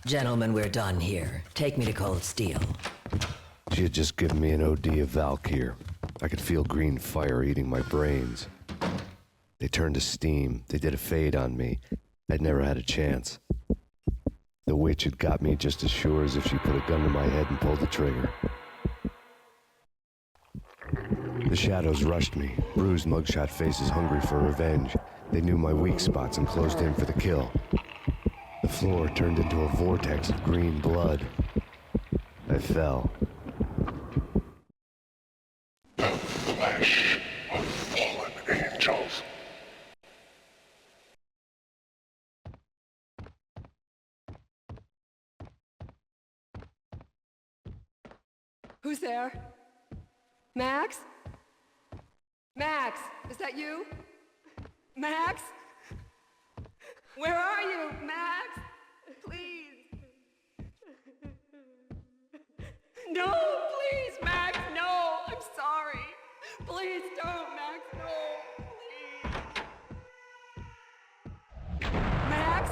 Gentlemen, we're done here. Take me to Cold Steel. She had just given me an OD of Valkyr. I could feel green fire eating my brains. They turned to steam. They did a fade on me. I'd never had a chance. The witch had got me just as sure as if she put a gun to my head and pulled the trigger. The shadows rushed me, bruised mugshot faces hungry for revenge. They knew my weak spots and closed in for the kill. The floor turned into a vortex of green blood. I fell. The flesh of fallen angels. Who's there? Max? Max, is that you? Max? Where are you, Max? Please. No, please, Max, no. I'm sorry. Please don't, Max, no. Please. Max?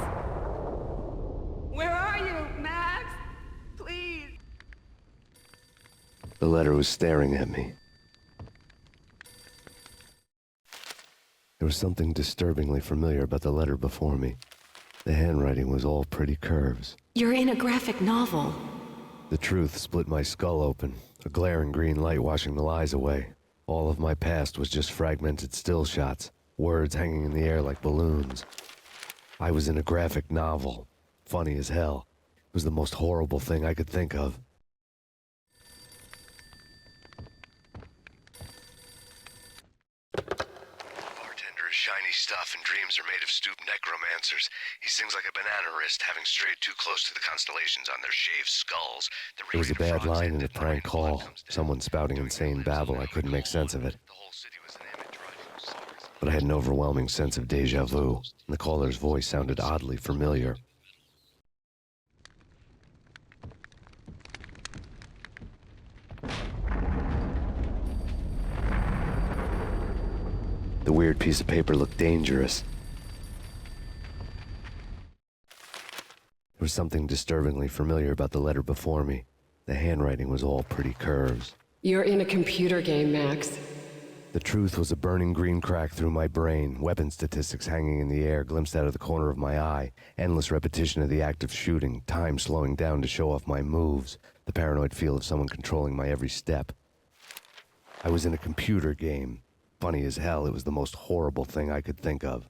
Where are you, Max? Please. The letter was staring at me. There was something disturbingly familiar about the letter before me. The handwriting was all pretty curves. You're in a graphic novel. The truth split my skull open, a glaring green light washing the lies away. All of my past was just fragmented still shots, words hanging in the air like balloons. I was in a graphic novel. Funny as hell. It was the most horrible thing I could think of. Shiny stuff and dreams are made of stooped necromancers. He sings like a banana wrist, having strayed too close to the constellations on their shaved skulls. There was a bad line in a prank call. Someone spouting insane babble. I couldn't make sense of it. But I had an overwhelming sense of deja vu, and the caller's voice sounded oddly familiar. The weird piece of paper looked dangerous. There was something disturbingly familiar about the letter before me. The handwriting was all pretty curves. You're in a computer game, Max. The truth was a burning green crack through my brain, weapon statistics hanging in the air, glimpsed out of the corner of my eye, endless repetition of the act of shooting, time slowing down to show off my moves, the paranoid feel of someone controlling my every step. I was in a computer game. Funny as hell, it was the most horrible thing I could think of.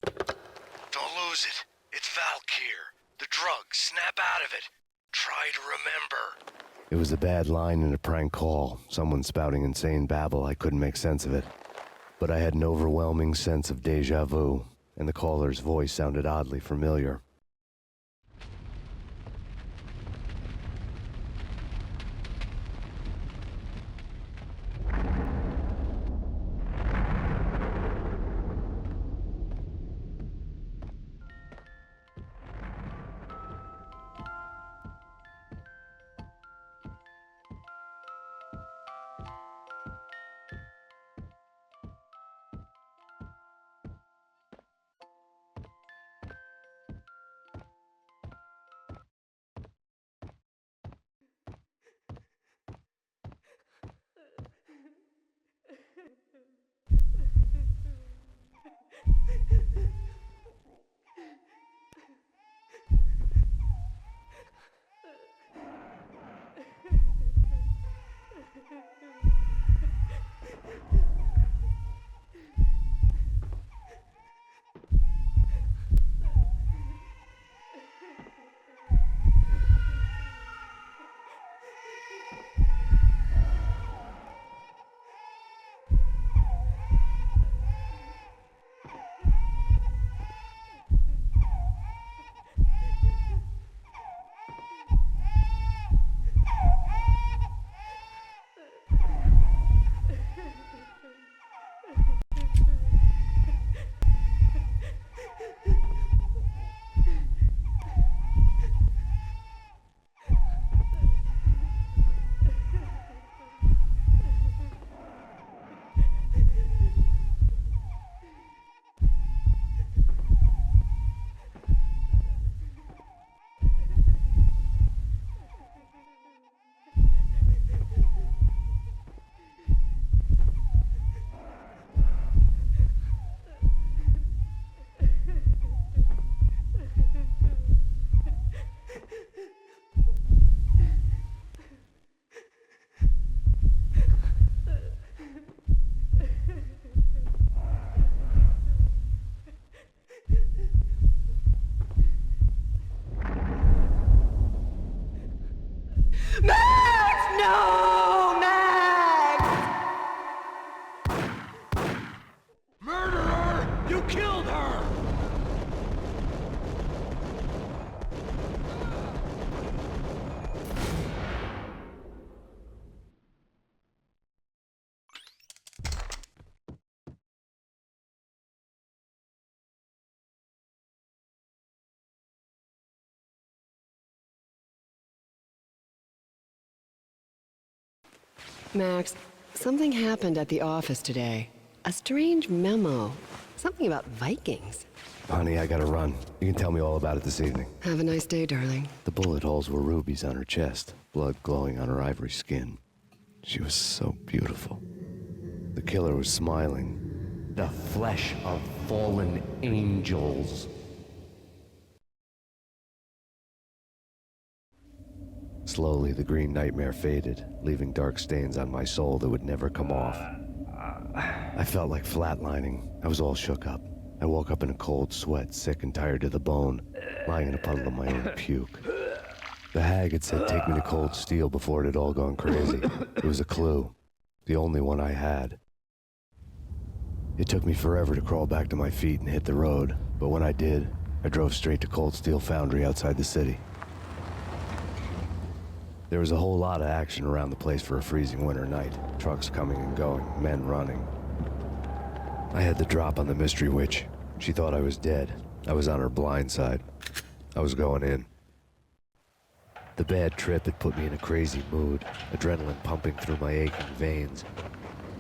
Don't lose it. It's Valkyr. The drug. Snap out of it. Try to remember. It was a bad line in a prank call. Someone spouting insane babble. I couldn't make sense of it. But I had an overwhelming sense of deja vu, and the caller's voice sounded oddly familiar. Max, something happened at the office today. A strange memo. Something about Vikings. Honey, I gotta run. You can tell me all about it this evening. Have a nice day, darling. The bullet holes were rubies on her chest, blood glowing on her ivory skin. She was so beautiful. The killer was smiling. The flesh of fallen angels. Slowly, the green nightmare faded, leaving dark stains on my soul that would never come off. I felt like flatlining. I was all shook up. I woke up in a cold sweat, sick and tired to the bone, lying in a puddle of my own puke. The hag had said take me to Cold Steel before it had all gone crazy. It was a clue. The only one I had. It took me forever to crawl back to my feet and hit the road, but when I did, I drove straight to Cold Steel Foundry outside the city. There was a whole lot of action around the place for a freezing winter night. Trucks coming and going, men running. I had the drop on the mystery witch. She thought I was dead. I was on her blind side. I was going in. The bad trip had put me in a crazy mood, adrenaline pumping through my aching veins.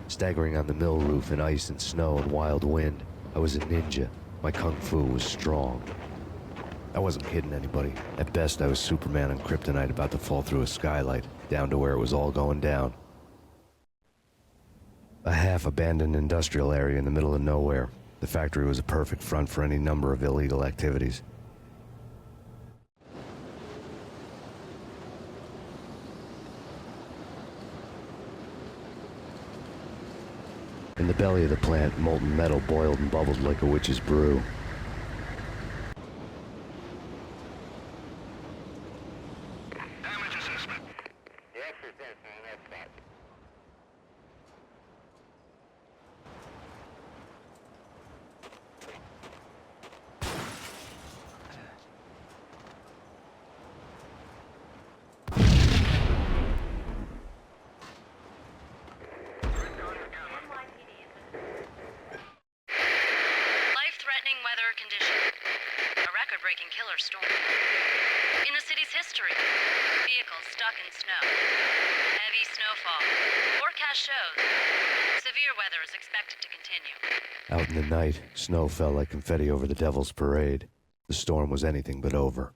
Staggering on the mill roof in ice and snow and wild wind, I was a ninja. My kung fu was strong. I wasn't kidding anybody. At best, I was Superman on kryptonite about to fall through a skylight, down to where it was all going down. A half-abandoned industrial area in the middle of nowhere. The factory was a perfect front for any number of illegal activities. In the belly of the plant, molten metal boiled and bubbled like a witch's brew. Damage assessment. Life-threatening weather condition. A record-breaking killer storm. In the city's history, vehicles stuck in snow. Heavy snowfall. Forecast shows severe weather is expected to continue. Out in the night, snow fell like confetti over the Devil's Parade. The storm was anything but over.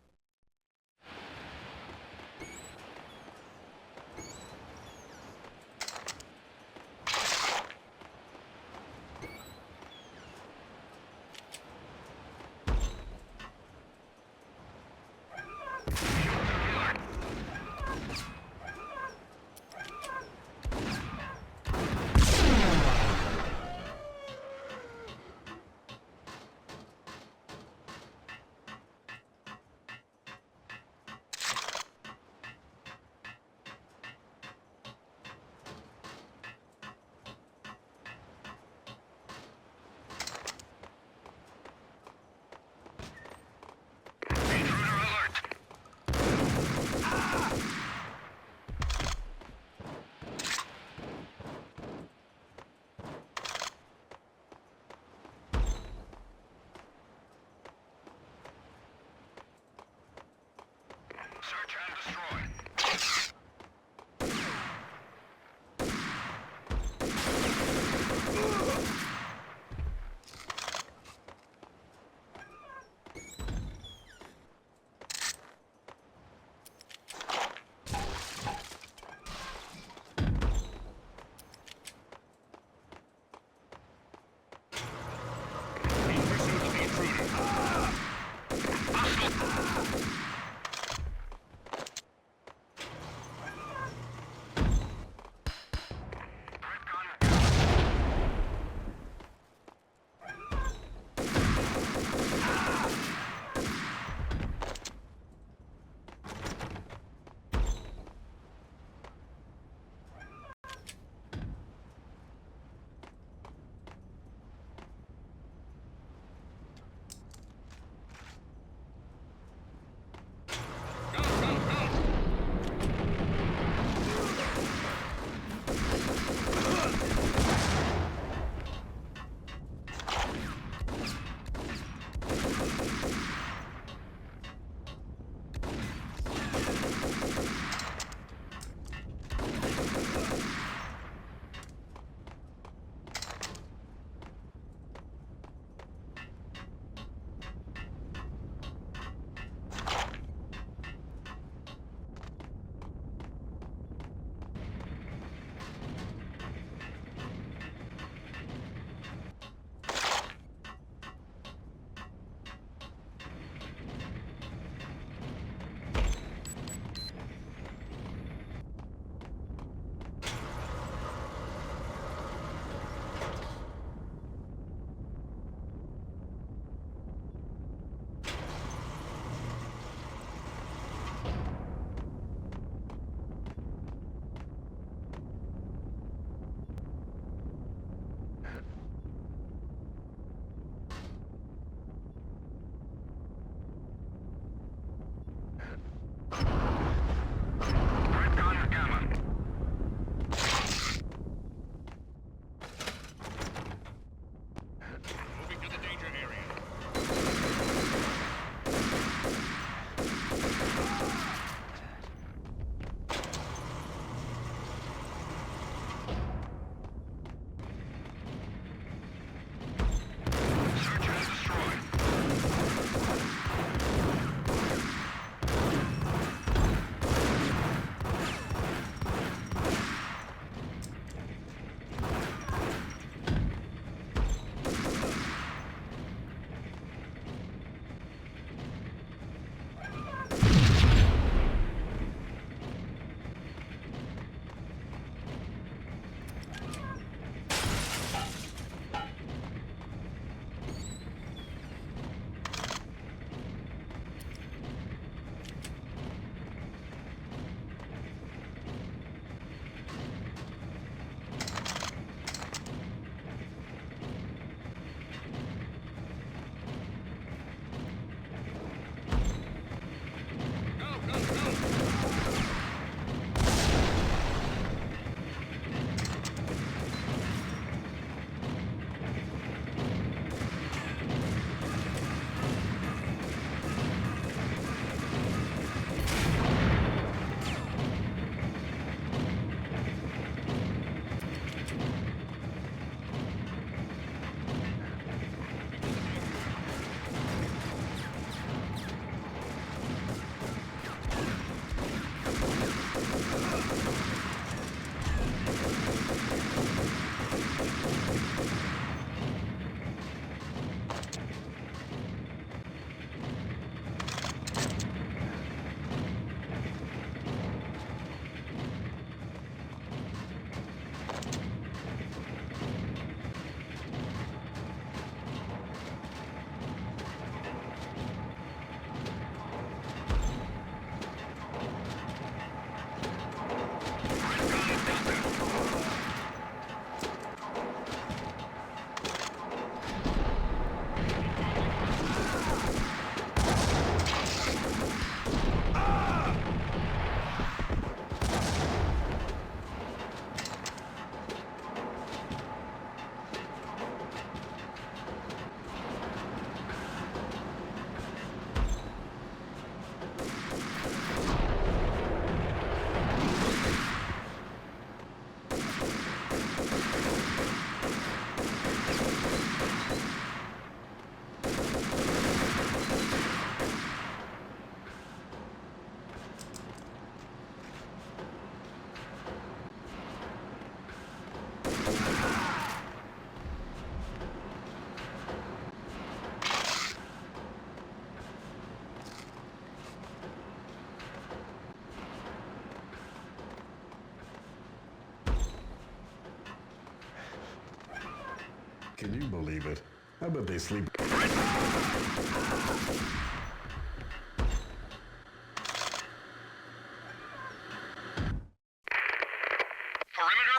Can you believe it? I bet they sleep. Perimeter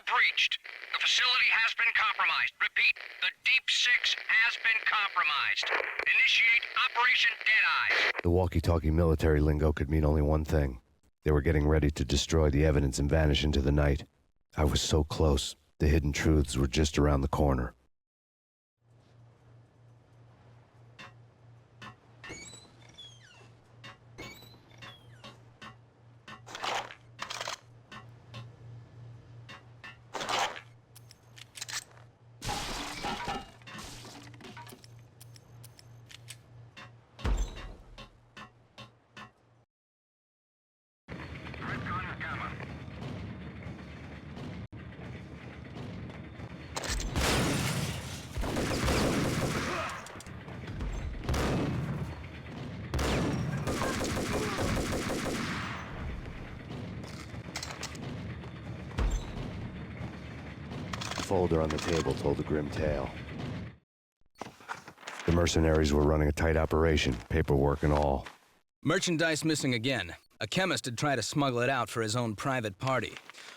breached. The facility has been compromised. Repeat, the Deep Six has been compromised. Initiate Operation Deadeyes. The walkie-talkie military lingo could mean only one thing. They were getting ready to destroy the evidence and vanish into the night. I was so close. The hidden truths were just around the corner. The folder on the table told a grim tale. The mercenaries were running a tight operation, paperwork and all. Merchandise missing again. A chemist had tried to smuggle it out for his own private party.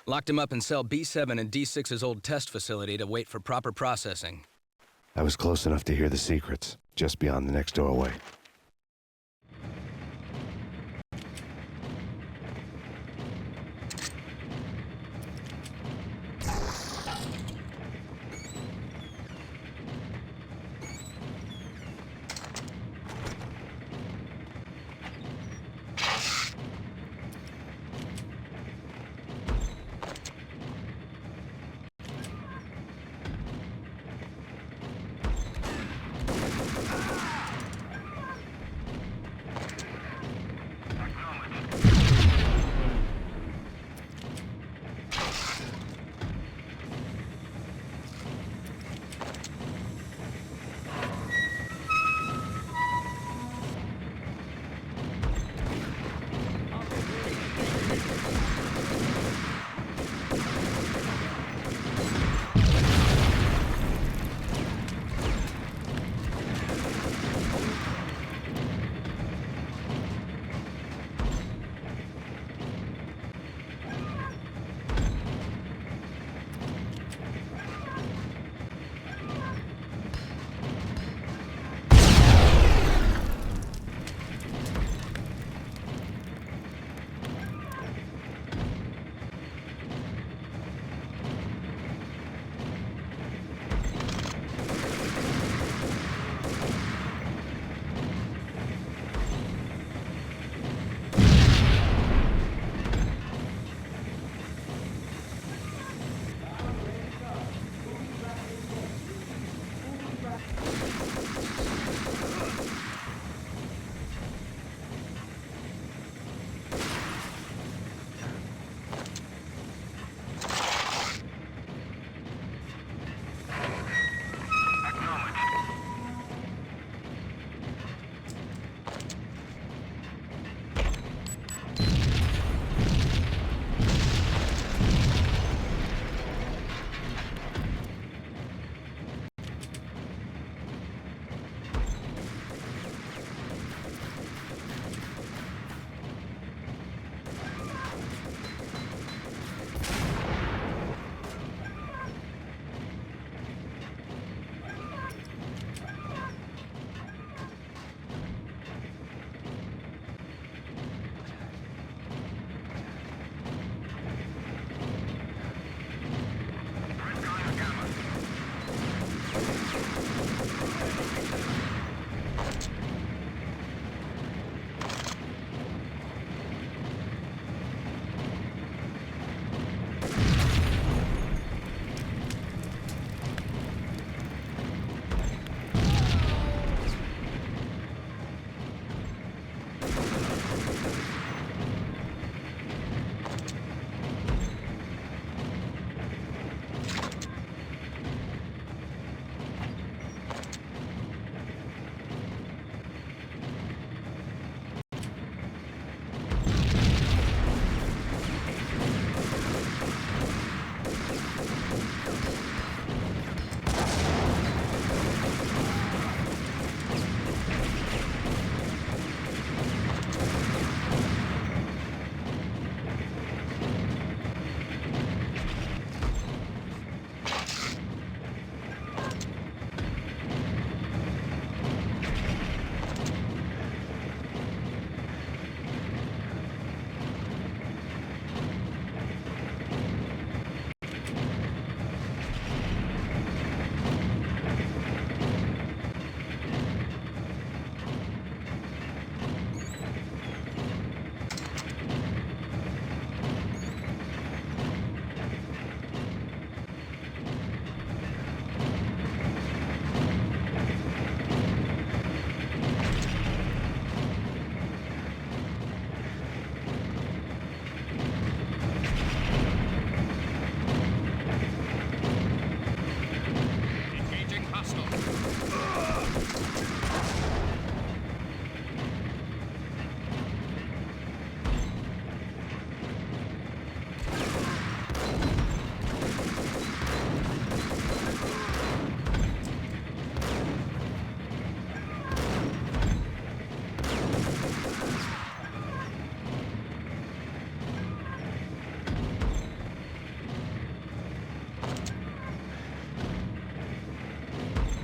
Locked him up in cell B7 in D6's old test facility to wait for proper processing. I was close enough to hear the secrets, just beyond the next doorway.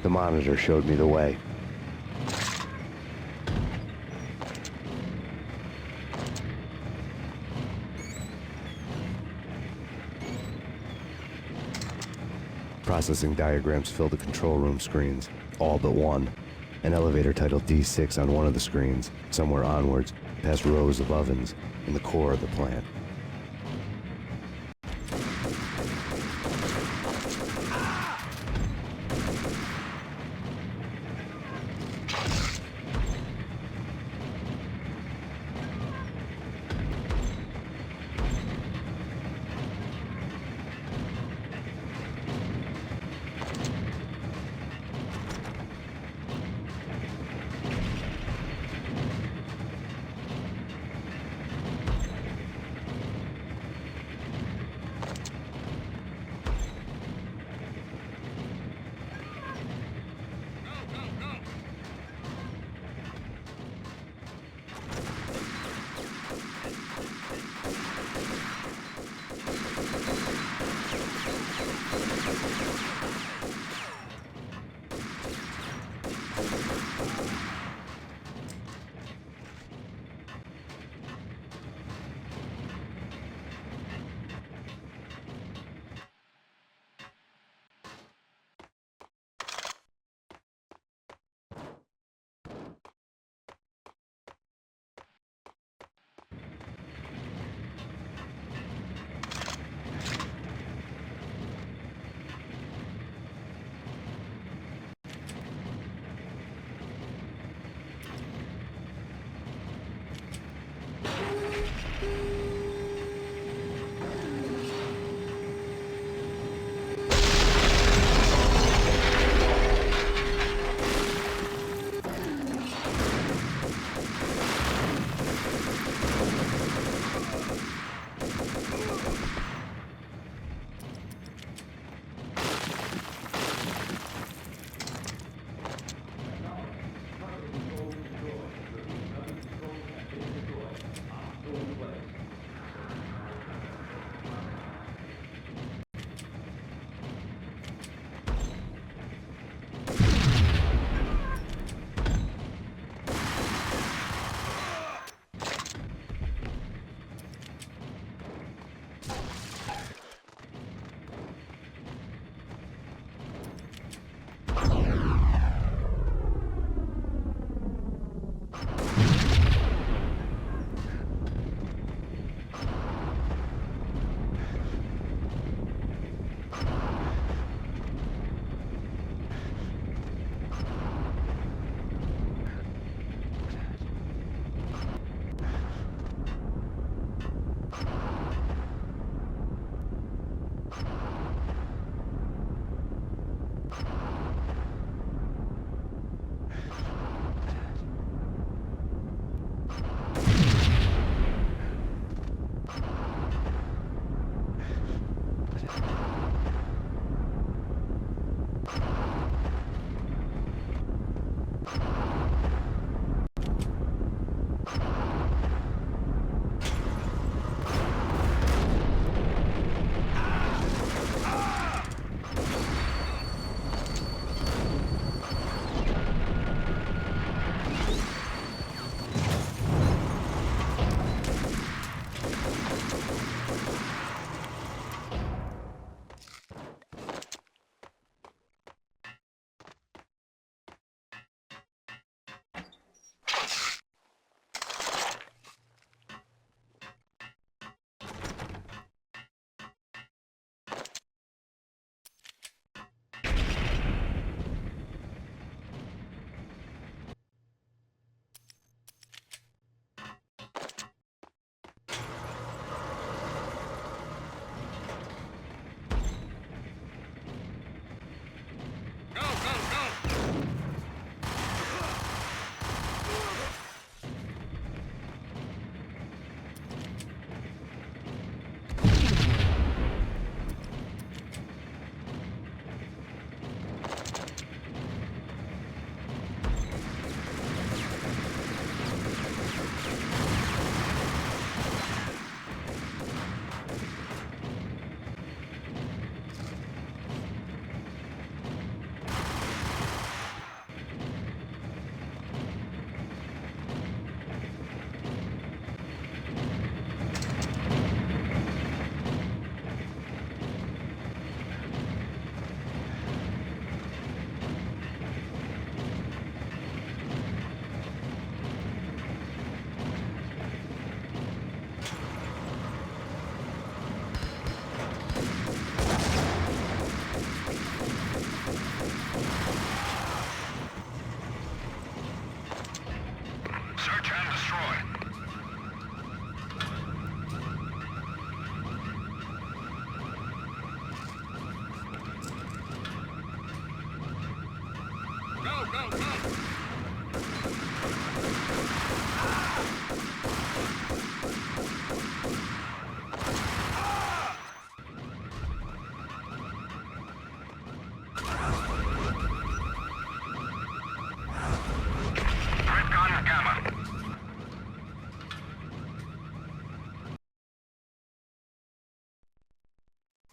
The monitor showed me the way. Processing diagrams fill the control room screens, all but one. An elevator titled D6 on one of the screens, somewhere onwards, past rows of ovens, in the core of the plant.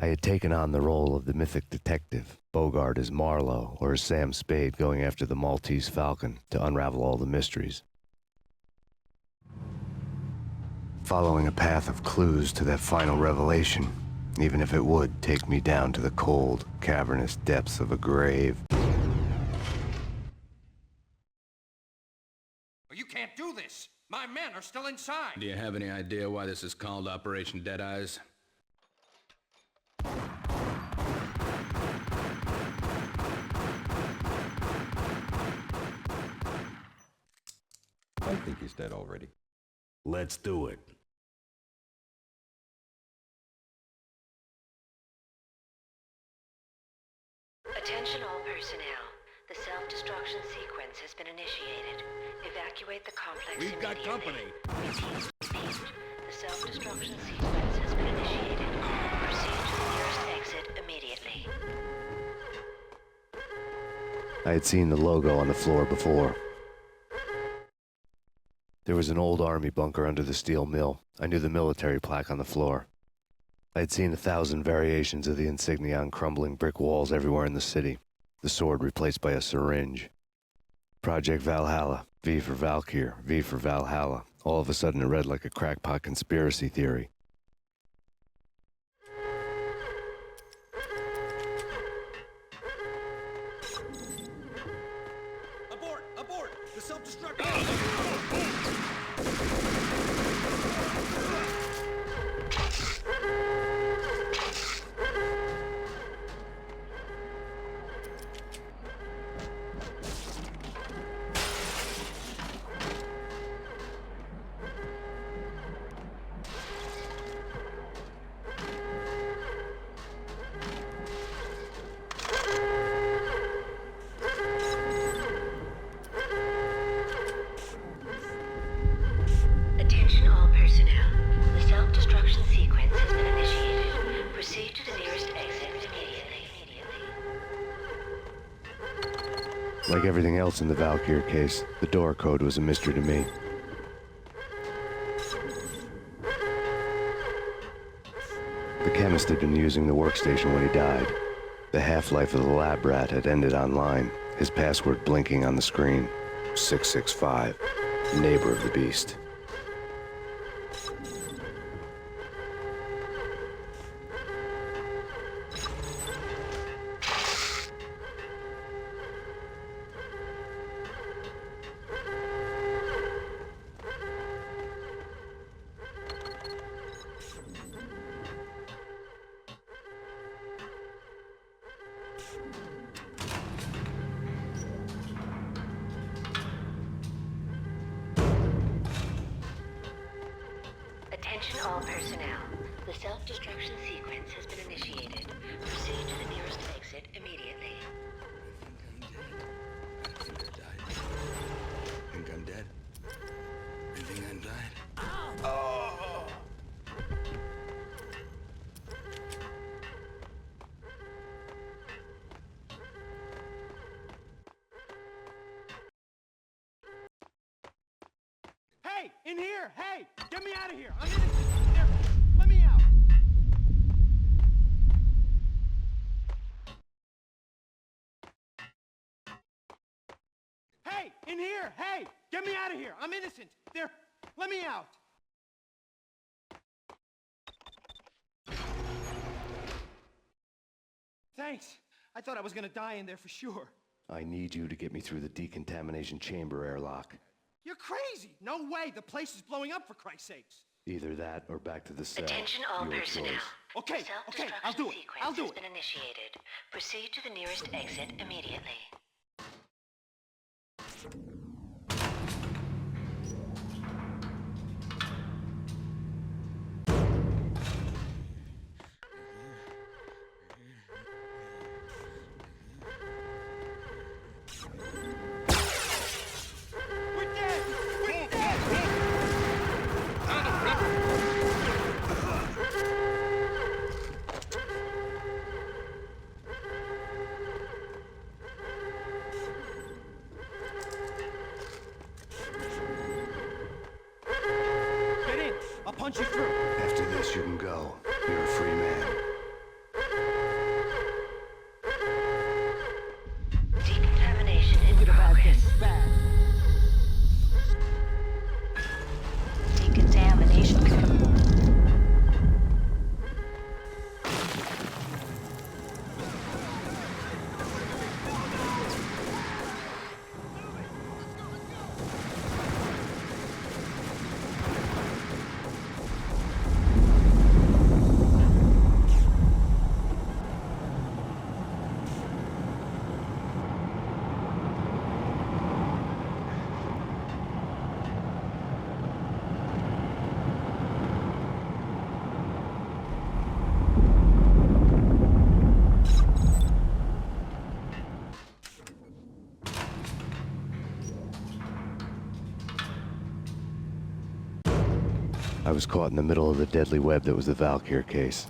I had taken on the role of the mythic detective, Bogart as Marlowe or as Sam Spade going after the Maltese Falcon to unravel all the mysteries. Following a path of clues to that final revelation, even if it would take me down to the cold, cavernous depths of a grave. You can't do this! My men are still inside! Do you have any idea why this is called Operation Dead Eyes? I think he's dead already. Let's do it. Attention all personnel. The self-destruction sequence has been initiated. Evacuate the complex We've got company. Repeat. The self-destruction sequence has been initiated. Proceed to the nearest exit immediately. I had seen the logo on the floor before. There was an old army bunker under the steel mill. I knew the military plaque on the floor. I had seen 1,000 variations of the insignia on crumbling brick walls everywhere in the city. The sword replaced by a syringe. Project Valhalla, V for Valkyr, V for Valhalla. All of a sudden it read like a crackpot conspiracy theory. Abort! Abort! The self-destruct... Attention all personnel. The self-destruction sequence has been initiated. Proceed to the nearest exit immediately. Like everything else in the Valkyr case, the door code was a mystery to me. The chemist had been using the workstation when he died. The half-life of the lab rat had ended online, his password blinking on the screen. 665, neighbor of the beast. Attention all personnel. The self-destruction sequence has been initiated. Proceed to the nearest exit immediately. Think I'm dead? You think I'm died? Oh! Hey! In here! Hey! Get me out of here! I'm innocent! There! Let me out! Hey! In here! Hey! Get me out of here! I'm innocent! There! Let me out! Thanks. I thought I was gonna die in there for sure. I need you to get me through the decontamination chamber airlock. You're crazy! No way! The place is blowing up, for Christ's sakes! Either that or back to the cell. Attention all Your personnel. choice. Okay, The okay, I'll do it. self-destruction I'll do sequence it. has been initiated. Proceed to the nearest exit immediately. We're dead! We're dead! Get in! I'll punch you through! After this, you can go. You're a free man. I was caught in the middle of the deadly web that was the Valkyr case.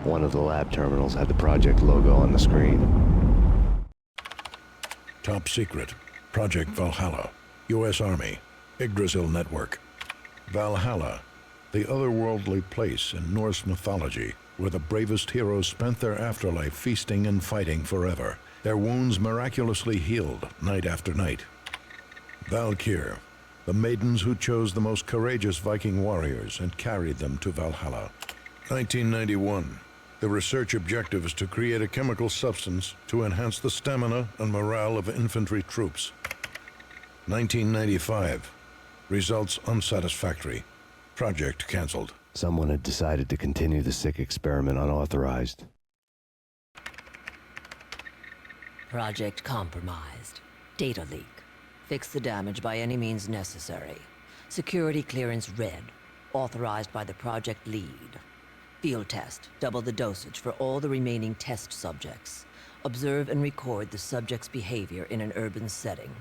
One of the lab terminals had the project logo on the screen. Top secret. Project Valhalla. U.S. Army. Yggdrasil Network. Valhalla, the otherworldly place in Norse mythology where the bravest heroes spent their afterlife feasting and fighting forever, their wounds miraculously healed night after night. Valkyr, the maidens who chose the most courageous Viking warriors and carried them to Valhalla. 1991. The research objective is to create a chemical substance to enhance the stamina and morale of infantry troops. 1995. Results unsatisfactory. Project cancelled. Someone had decided to continue the sick experiment unauthorized. Project compromised. Data leak. Fix the damage by any means necessary. Security clearance red. Authorized by the project lead. Field test. Double the dosage for all the remaining test subjects. Observe and record the subject's behavior in an urban setting.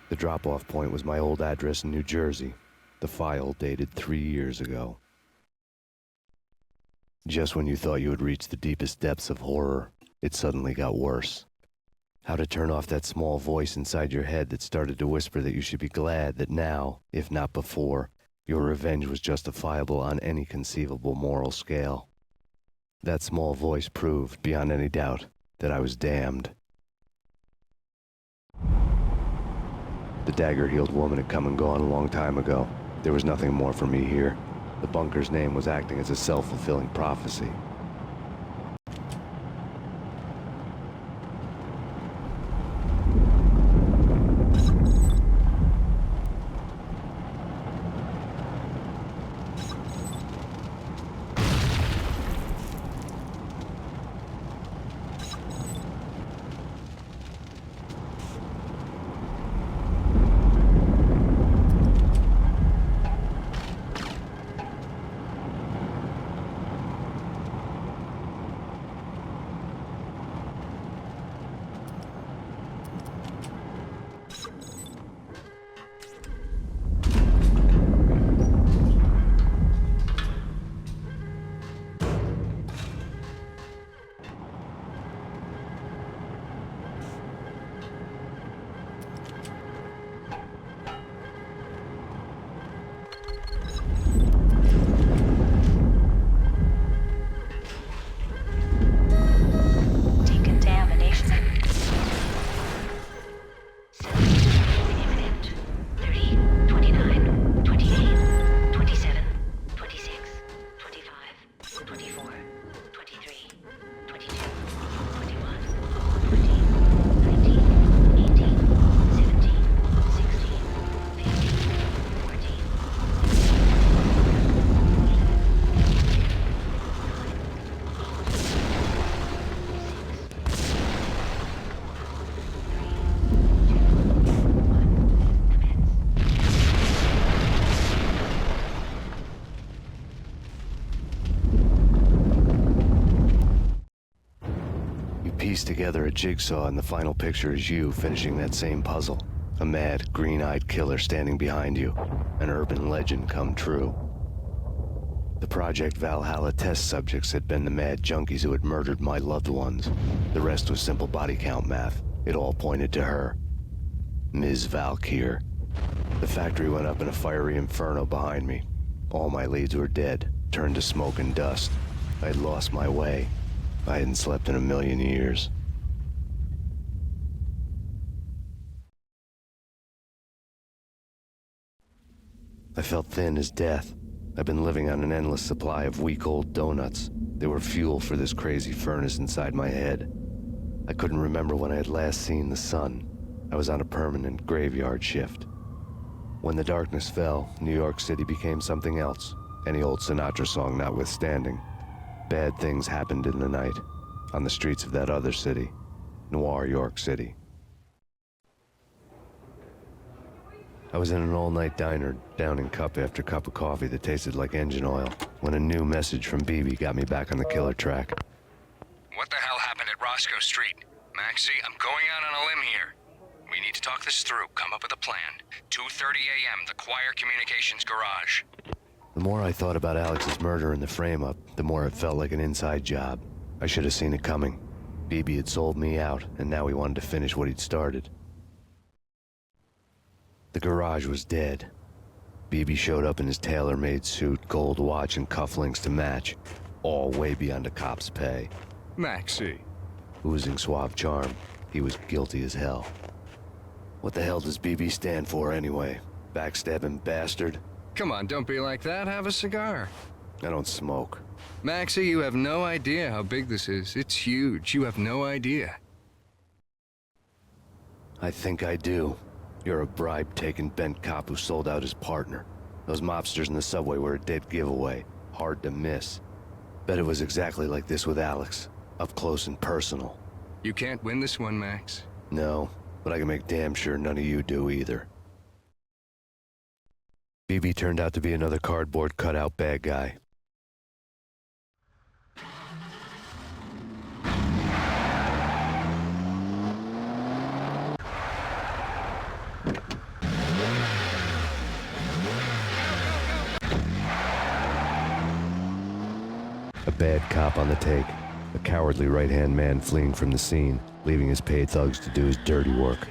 The drop-off point was my old address in New Jersey. The file dated 3 years ago. Just when you thought you had reached the deepest depths of horror, it suddenly got worse. How to turn off that small voice inside your head that started to whisper that you should be glad that now, if not before, your revenge was justifiable on any conceivable moral scale. That small voice proved, beyond any doubt, that I was damned. The dagger-heeled woman had come and gone a long time ago. There was nothing more for me here. The bunker's name was acting as a self-fulfilling prophecy. Piece together a jigsaw, and the final picture is you finishing that same puzzle. A mad, green-eyed killer standing behind you. An urban legend come true. The Project Valhalla test subjects had been the mad junkies who had murdered my loved ones. The rest was simple body count math. It all pointed to her. Ms. Valkyr. The factory went up in a fiery inferno behind me. All my leads were dead, turned to smoke and dust. I had lost my way. I hadn't slept in a million years. I felt thin as death. I've been living on an endless supply of week-old donuts. They were fuel for this crazy furnace inside my head. I couldn't remember when I had last seen the sun. I was on a permanent graveyard shift. When the darkness fell, New York City became something else, any old Sinatra song notwithstanding. Bad things happened in the night, on the streets of that other city, Noir York City. I was in an all-night diner, downing cup after cup of coffee that tasted like engine oil, when a new message from BB got me back on the killer track. What the hell happened at Roscoe Street? Maxie, I'm going out on a limb here. We need to talk this through, come up with a plan. 2:30 a.m., the Choir Communications Garage. The more I thought about Alex's murder and the frame-up, the more it felt like an inside job. I should have seen it coming. BB had sold me out, and now he wanted to finish what he'd started. The garage was dead. BB showed up in his tailor-made suit, gold watch, and cufflinks to match, all way beyond a cop's pay. Maxie. Oozing suave charm, he was guilty as hell. What the hell does BB stand for anyway? Backstabbing bastard? Come on, don't be like that. Have a cigar. I don't smoke. Maxie, you have no idea how big this is. It's huge. You have no idea. I think I do. You're a bribe-taking bent cop who sold out his partner. Those mobsters in the subway were a dead giveaway. Hard to miss. Bet it was exactly like this with Alex. Up close and personal. You can't win this one, Max. No, but I can make damn sure none of you do either. BB turned out to be another cardboard cutout bad guy. A bad cop on the take. A cowardly right-hand man fleeing from the scene, leaving his paid thugs to do his dirty work.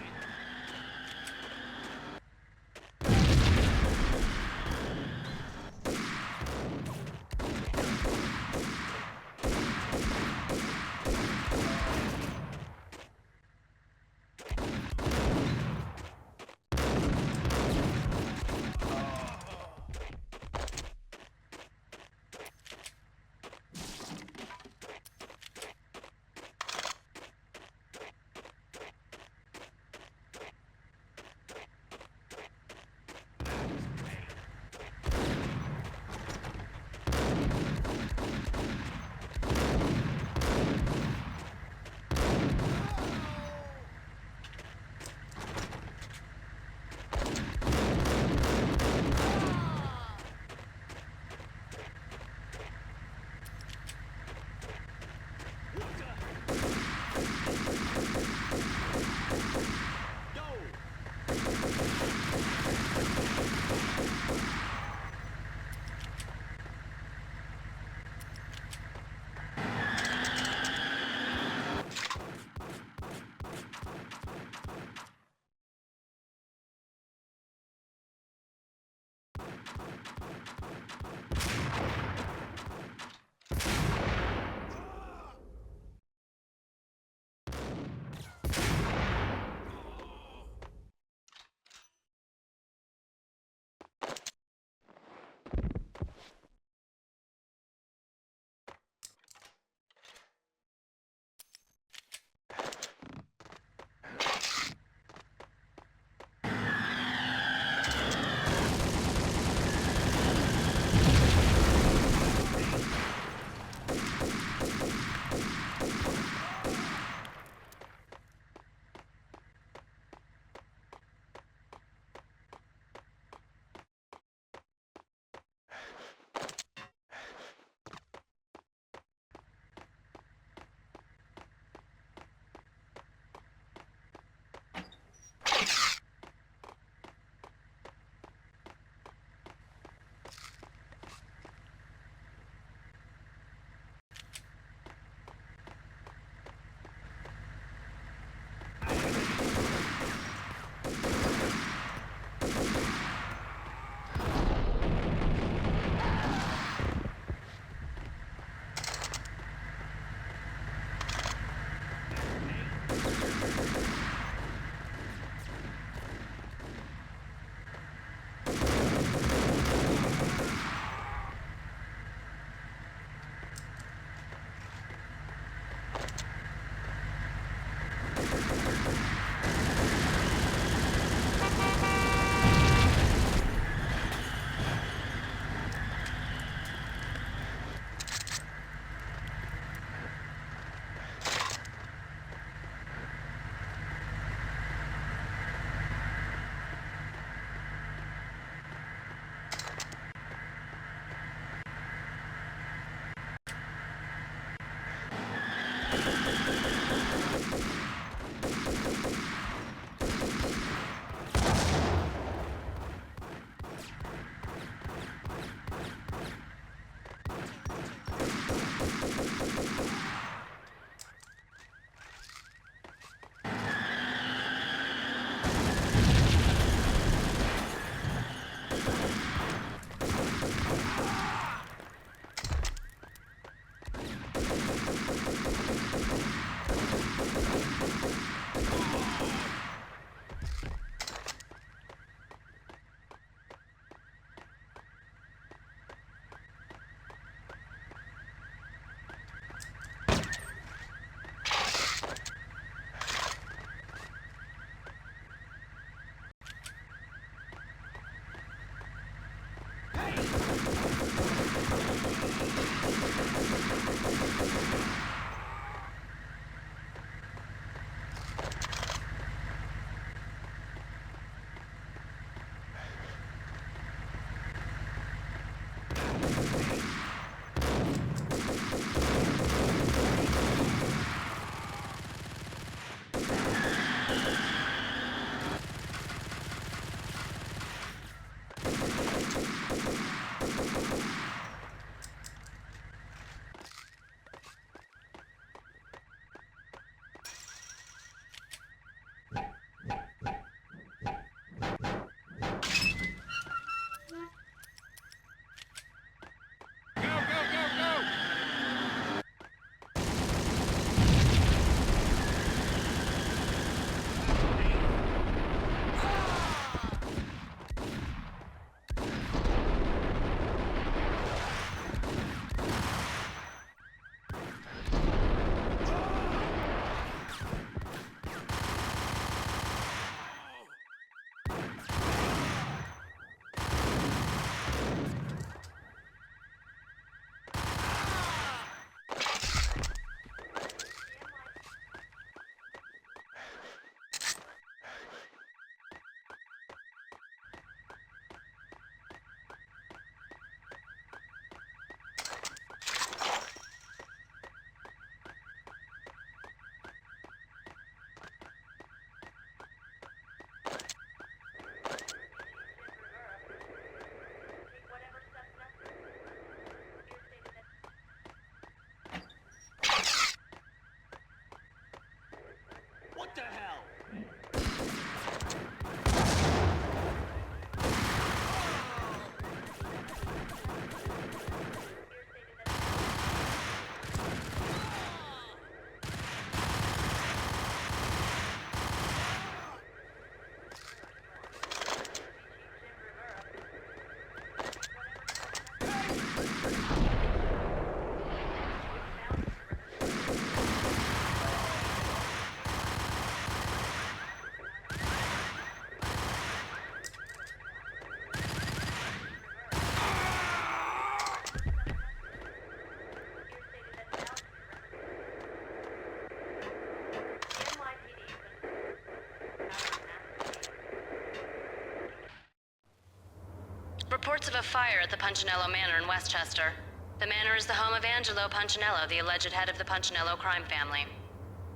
Reports of a fire at the Punchinello Manor in Westchester. The manor is the home of Angelo Punchinello, the alleged head of the Punchinello crime family.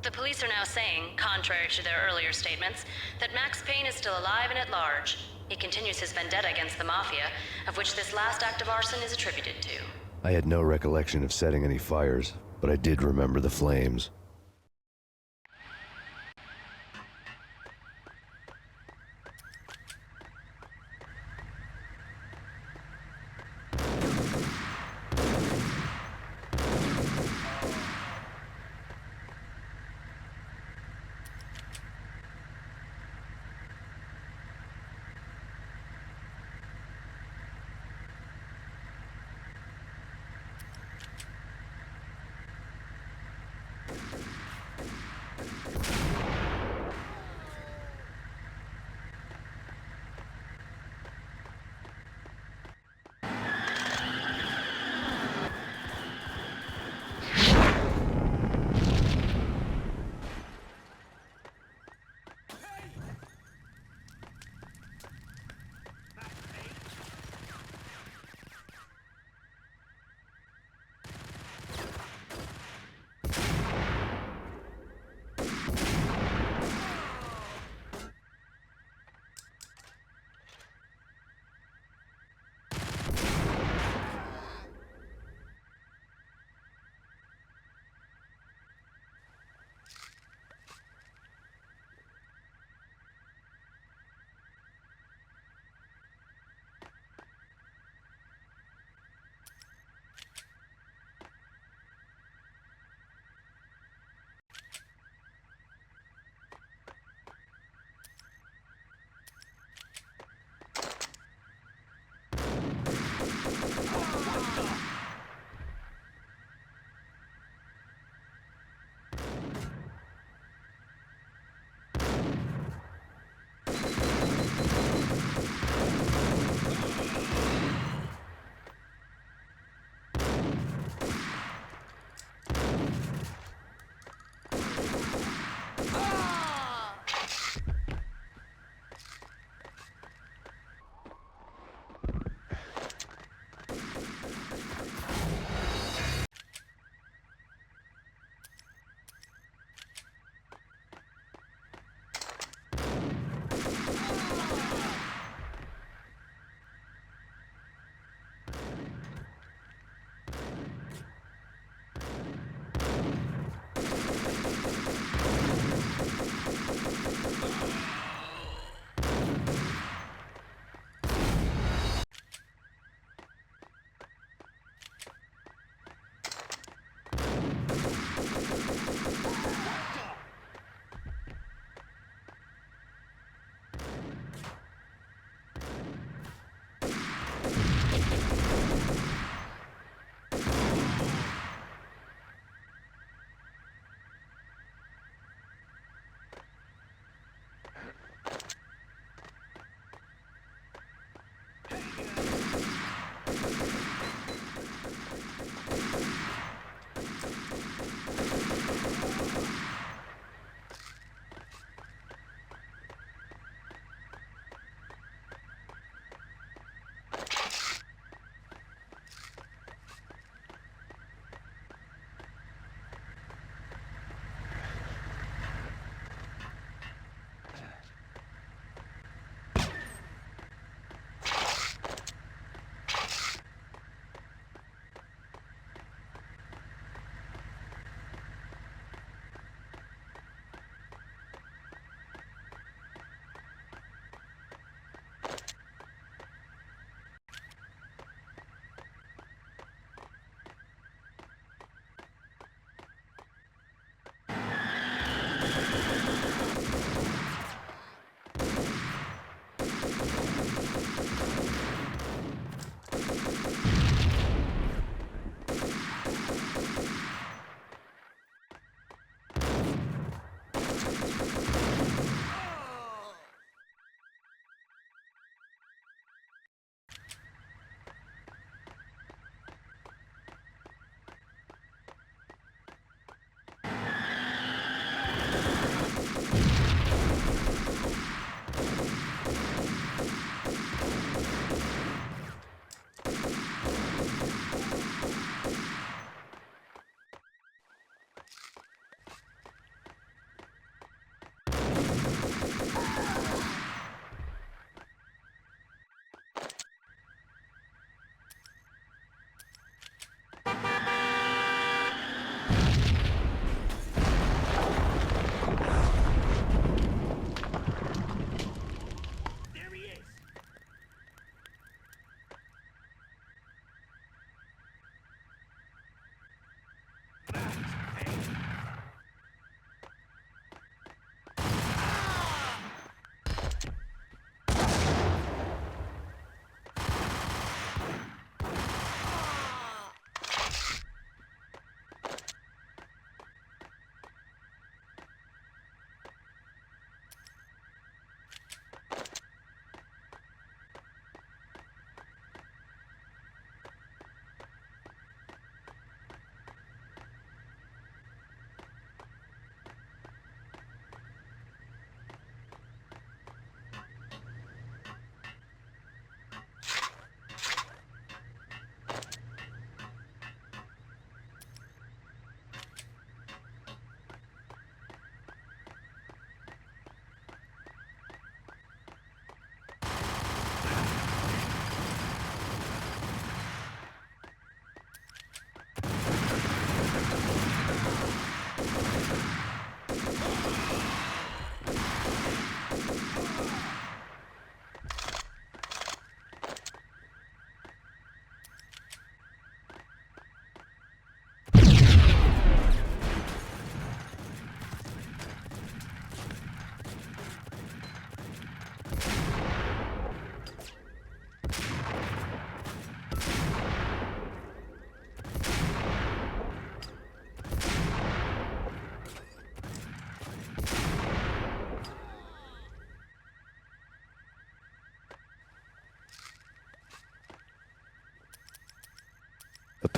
The police are now saying, contrary to their earlier statements, that Max Payne is still alive and at large. He continues his vendetta against the Mafia, of which this last act of arson is attributed to. I had no recollection of setting any fires, but I did remember the flames.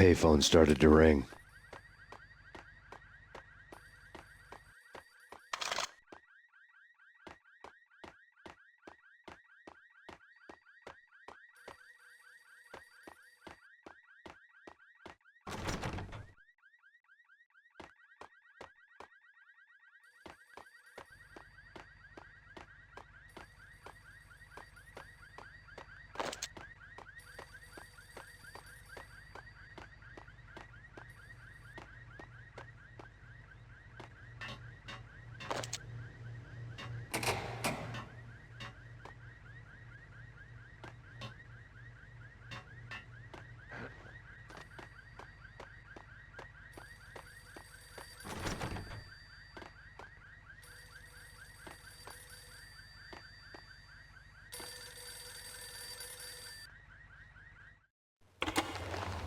payphone started to ring.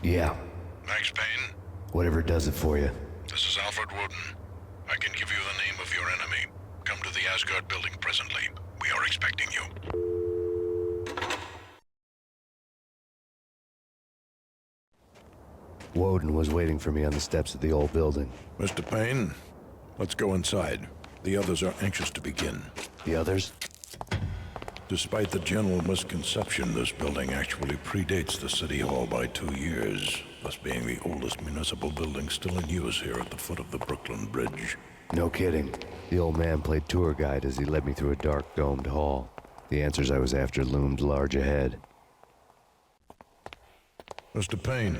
Yeah. Thanks, Payne. Whatever does it for you. This is Alfred Woden. I can give you the name of your enemy. Come to the Asgard building presently. We are expecting you. Woden was waiting for me on the steps of the old building. Mr. Payne, let's go inside. The others are anxious to begin. The others? Despite the general misconception, this building actually predates the City Hall by 2 years, thus being the oldest municipal building still in use here at the foot of the Brooklyn Bridge. No kidding. The old man played tour guide as he led me through a dark domed hall. The answers I was after loomed large ahead. Mr. Payne,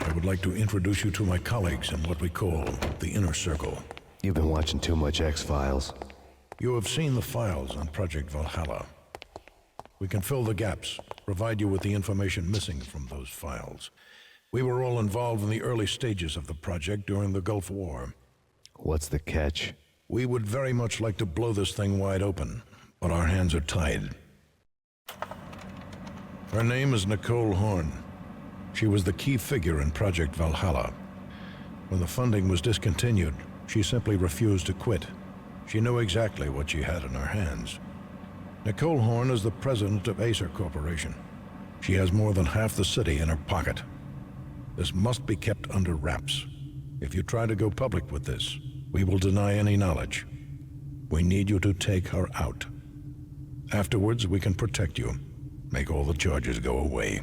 I would like to introduce you to my colleagues in what we call the Inner Circle. You've been watching too much X-Files. You have seen the files on Project Valhalla. We can fill the gaps, provide you with the information missing from those files. We were all involved in the early stages of the project during the Gulf War. What's the catch? We would very much like to blow this thing wide open, but our hands are tied. Her name is Nicole Horn. She was the key figure in Project Valhalla. When the funding was discontinued, she simply refused to quit. She knew exactly what she had in her hands. Nicole Horn is the president of Acer Corporation. She has more than half the city in her pocket. This must be kept under wraps. If you try to go public with this, we will deny any knowledge. We need you to take her out. Afterwards, we can protect you. Make all the charges go away.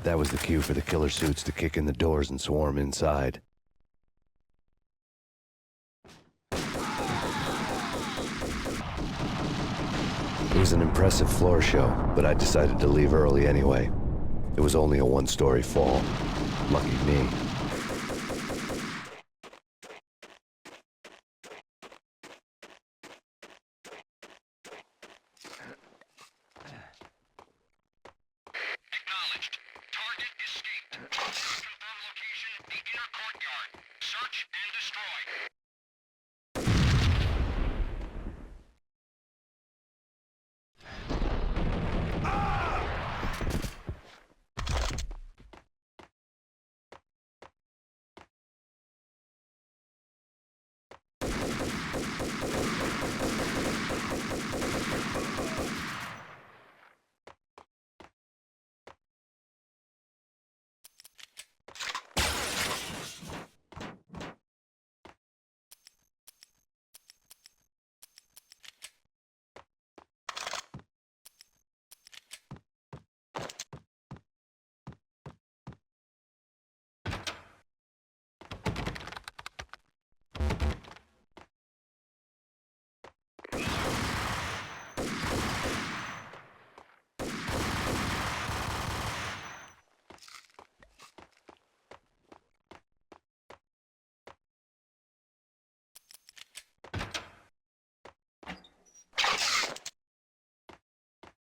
That was the cue for the killer suits to kick in the doors and swarm inside. It was an impressive floor show, but I decided to leave early anyway. It was only a one-story fall. Lucky me. Acknowledged. Target escaped. Confirm location, the inner courtyard. Search and destroy.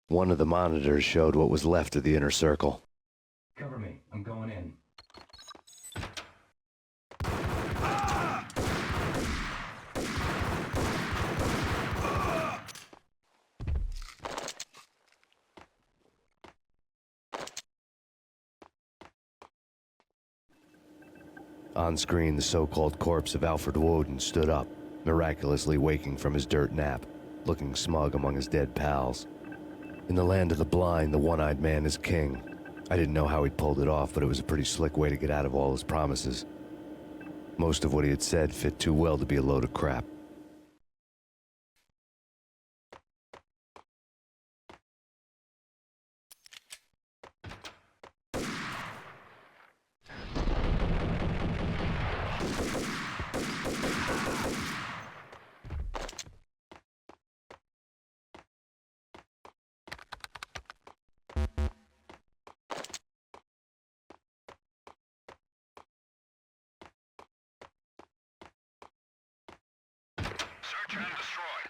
One of the monitors showed what was left of the inner circle. Cover me. I'm going in. On screen, the so-called corpse of Alfred Woden stood up, miraculously waking from his dirt nap, looking smug among his dead pals. In the land of the blind, the one-eyed man is king. I didn't know how he pulled it off, but it was a pretty slick way to get out of all his promises. Most of what he had said fit too well to be a load of crap. Search and destroy.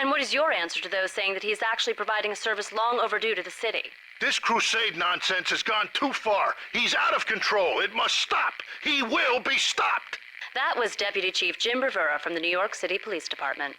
And what is your answer to those saying that he's actually providing a service long overdue to the city? This crusade nonsense has gone too far. He's out of control. It must stop. He will be stopped. That was Deputy Chief Jim Rivera from the New York City Police Department.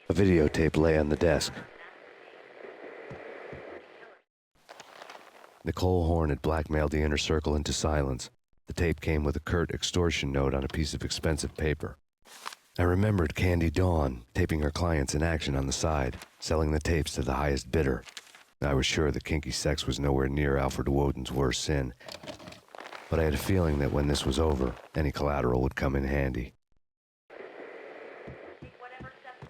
A videotape lay on the desk. Nicole Horn had blackmailed the inner circle into silence. The tape came with a curt extortion note on a piece of expensive paper. I remembered Candy Dawn taping her clients in action on the side, selling the tapes to the highest bidder. I was sure that kinky sex was nowhere near Alfred Woden's worst sin, but I had a feeling that when this was over, any collateral would come in handy.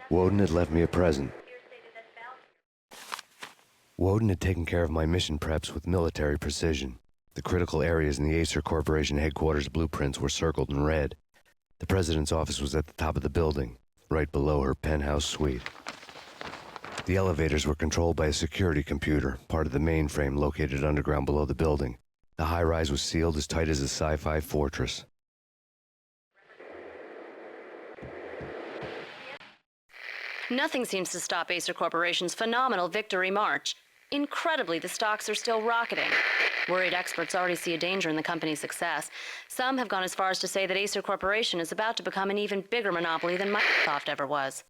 Woden had left me a present. Woden had taken care of my mission preps with military precision. The critical areas in the Acer Corporation headquarters blueprints were circled in red. The president's office was at the top of the building, right below her penthouse suite. The elevators were controlled by a security computer, part of the mainframe located underground below the building. The high-rise was sealed as tight as a sci-fi fortress. Nothing seems to stop Acer Corporation's phenomenal victory march. Incredibly, the stocks are still rocketing. Worried experts already see a danger in the company's success. Some have gone as far as to say that Acer Corporation is about to become an even bigger monopoly than Microsoft ever was.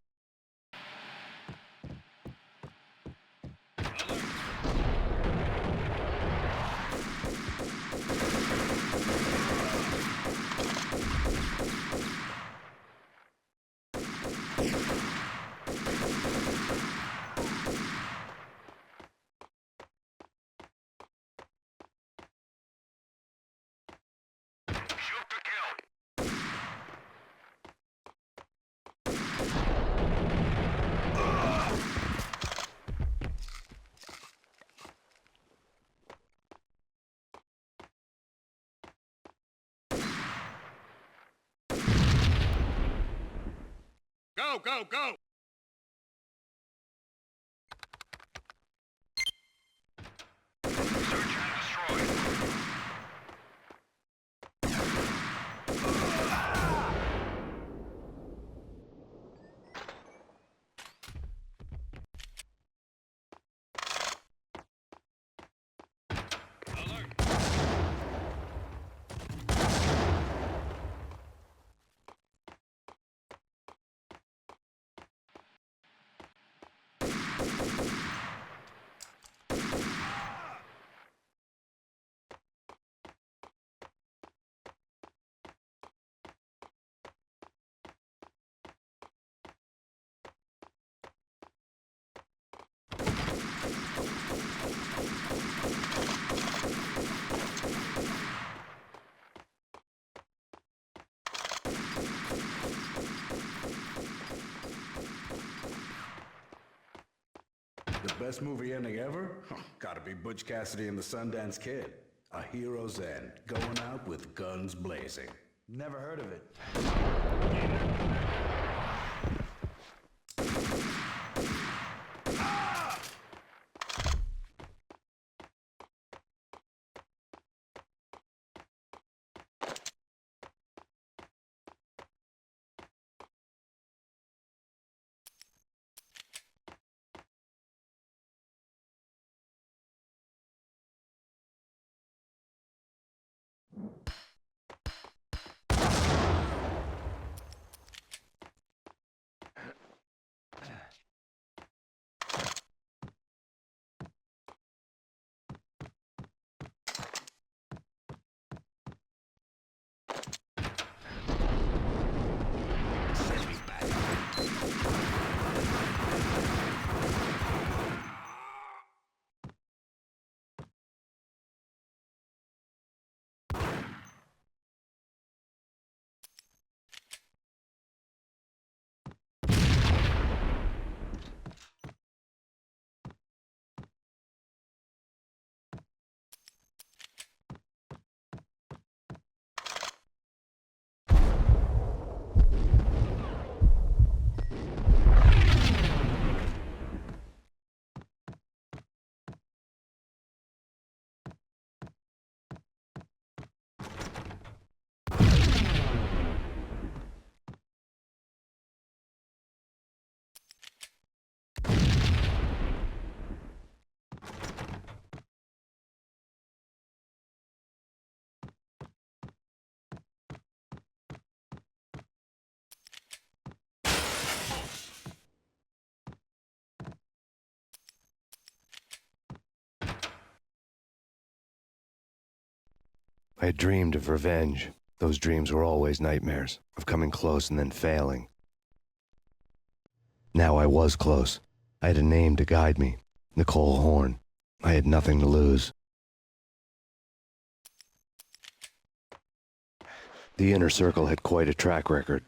Go, go, go! Search and destroy. The best movie ending ever? Gotta be Butch Cassidy and the Sundance Kid. A hero's end, going out with guns blazing. Never heard of it. I had dreamed of revenge. Those dreams were always nightmares, of coming close and then failing. Now I was close. I had a name to guide me. Nicole Horn. I had nothing to lose. The Inner Circle had quite a track record.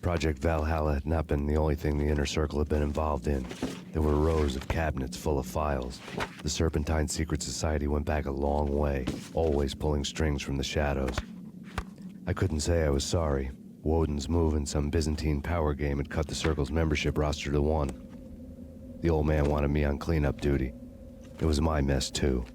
Project Valhalla had not been the only thing the Inner Circle had been involved in. There were rows of cabinets full of files. The Serpentine Secret Society went back a long way, always pulling strings from the shadows. I couldn't say I was sorry. Woden's move in some Byzantine power game had cut the Circle's membership roster to 1. The old man wanted me on cleanup duty. It was my mess, too.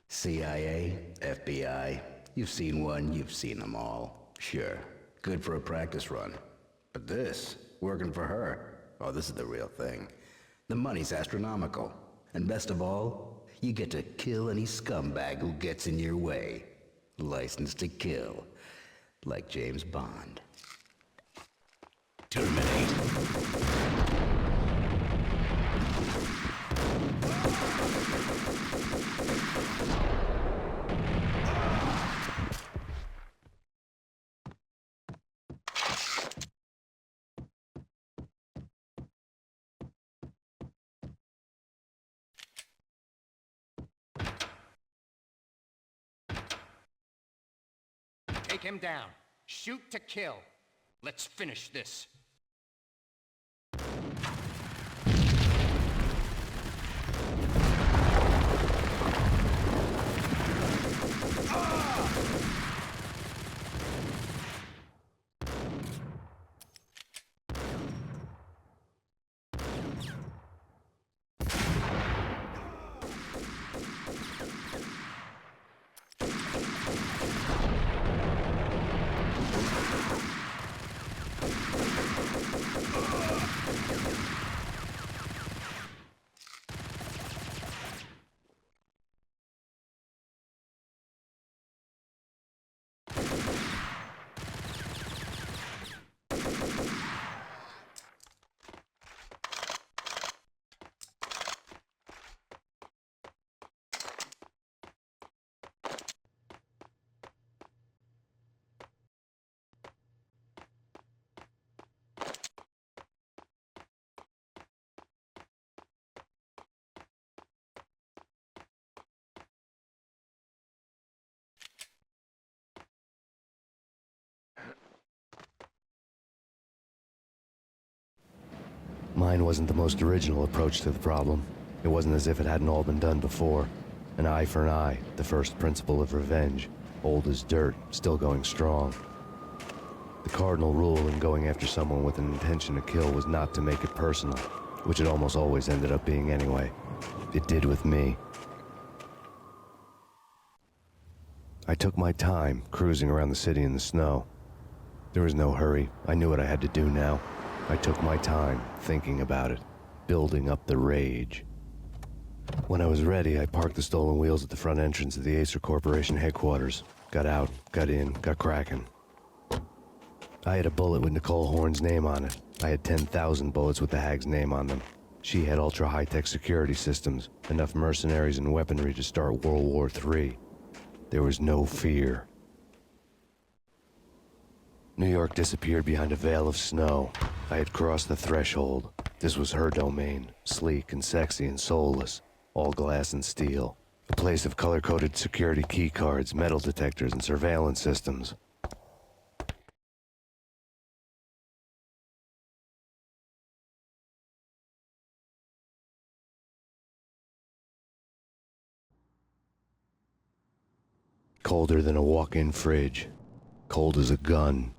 CIA, FBI, you've seen one, you've seen them all. Sure, good for a practice run. But this, working for her, oh, this is the real thing. The money's astronomical. And best of all, you get to kill any scumbag who gets in your way. License to kill. Like James Bond. Terminate. Take him down. Shoot to kill. Let's finish this. Mine wasn't the most original approach to the problem. It wasn't as if it hadn't all been done before. An eye for an eye, the first principle of revenge. Old as dirt, still going strong. The cardinal rule in going after someone with an intention to kill was not to make it personal, which it almost always ended up being anyway. It did with me. I took my time, cruising around the city in the snow. There was no hurry. I knew what I had to do now. I took my time, thinking about it, building up the rage. When I was ready, I parked the stolen wheels at the front entrance of the Acer Corporation headquarters. Got out, got in, got cracking. I had a bullet with Nicole Horn's name on it. I had 10,000 bullets with the hag's name on them. She had ultra-high-tech security systems, enough mercenaries and weaponry to start World War III. There was no fear. New York disappeared behind a veil of snow. I had crossed the threshold. This was her domain, sleek and sexy and soulless, all glass and steel. A place of color-coded security keycards, metal detectors, and surveillance systems. Colder than a walk-in fridge. Cold as a gun.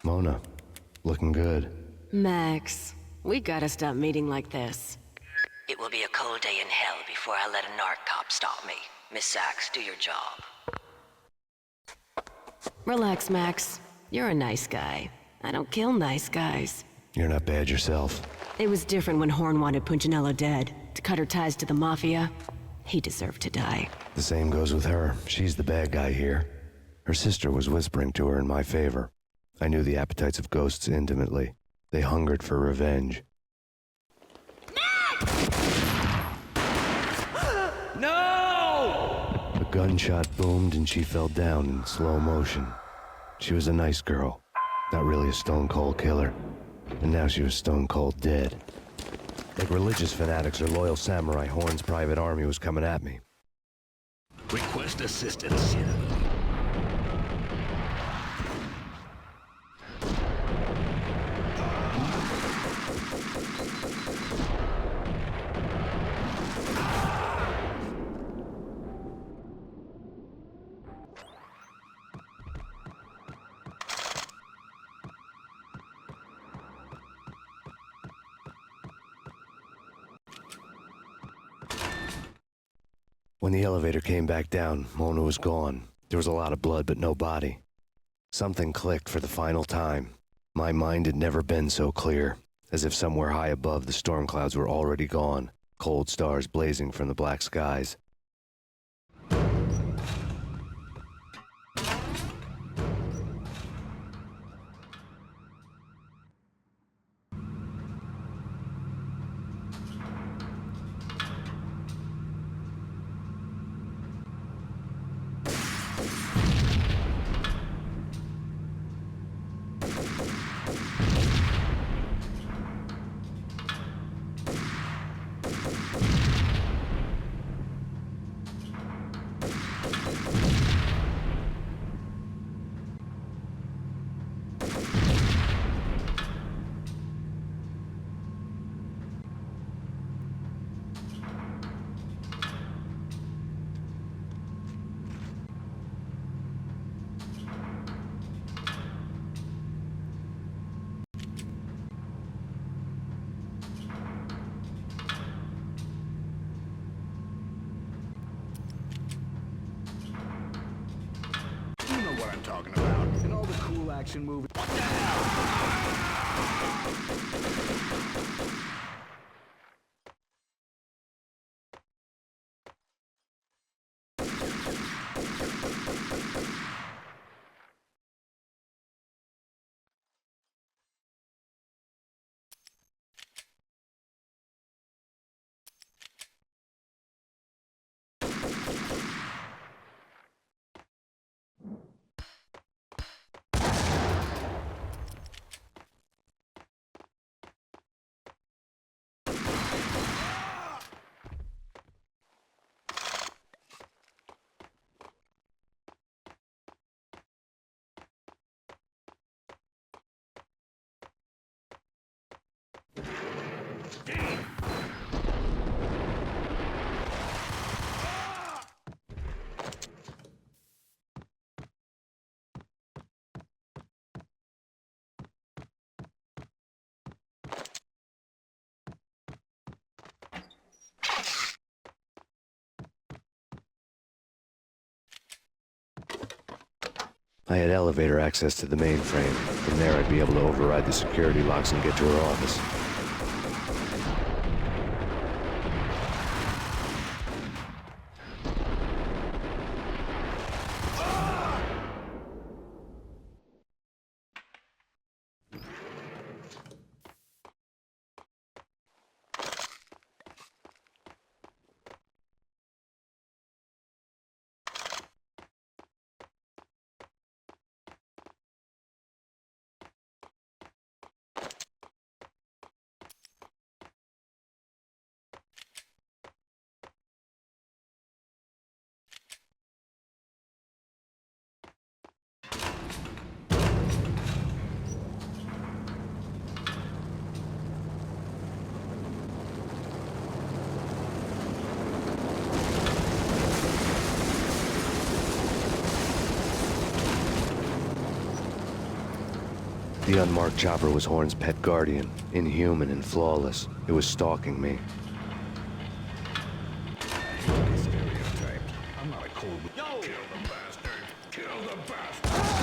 Mona, looking good. Max, we gotta stop meeting like this. It will be a cold day in hell before I let a narc cop stop me. Miss Sachs, do your job. Relax, Max. You're a nice guy. I don't kill nice guys. You're not bad yourself. It was different when Horn wanted Punchinello dead. To cut her ties to the Mafia. He deserved to die. The same goes with her. She's the bad guy here. Her sister was whispering to her in my favor. I knew the appetites of ghosts intimately. They hungered for revenge. No! A gunshot boomed and she fell down in slow motion. She was a nice girl, not really a stone-cold killer. And now she was stone-cold dead. Like religious fanatics or loyal samurai, Horn's private army was coming at me. Request assistance. When the elevator came back down, Mona was gone. There was a lot of blood, but no body. Something clicked for the final time. My mind had never been so clear, as if somewhere high above the storm clouds were already gone, cold stars blazing from the black skies. You know what I'm talking about. In all the cool action movies. What the hell? I had elevator access to the mainframe. From there, I'd be able to override the security locks and get to her office. The unmarked chopper was Horn's pet guardian, inhuman and flawless. It was stalking me. I'm not a cold... Yo! Kill the bastard! Kill the bastard!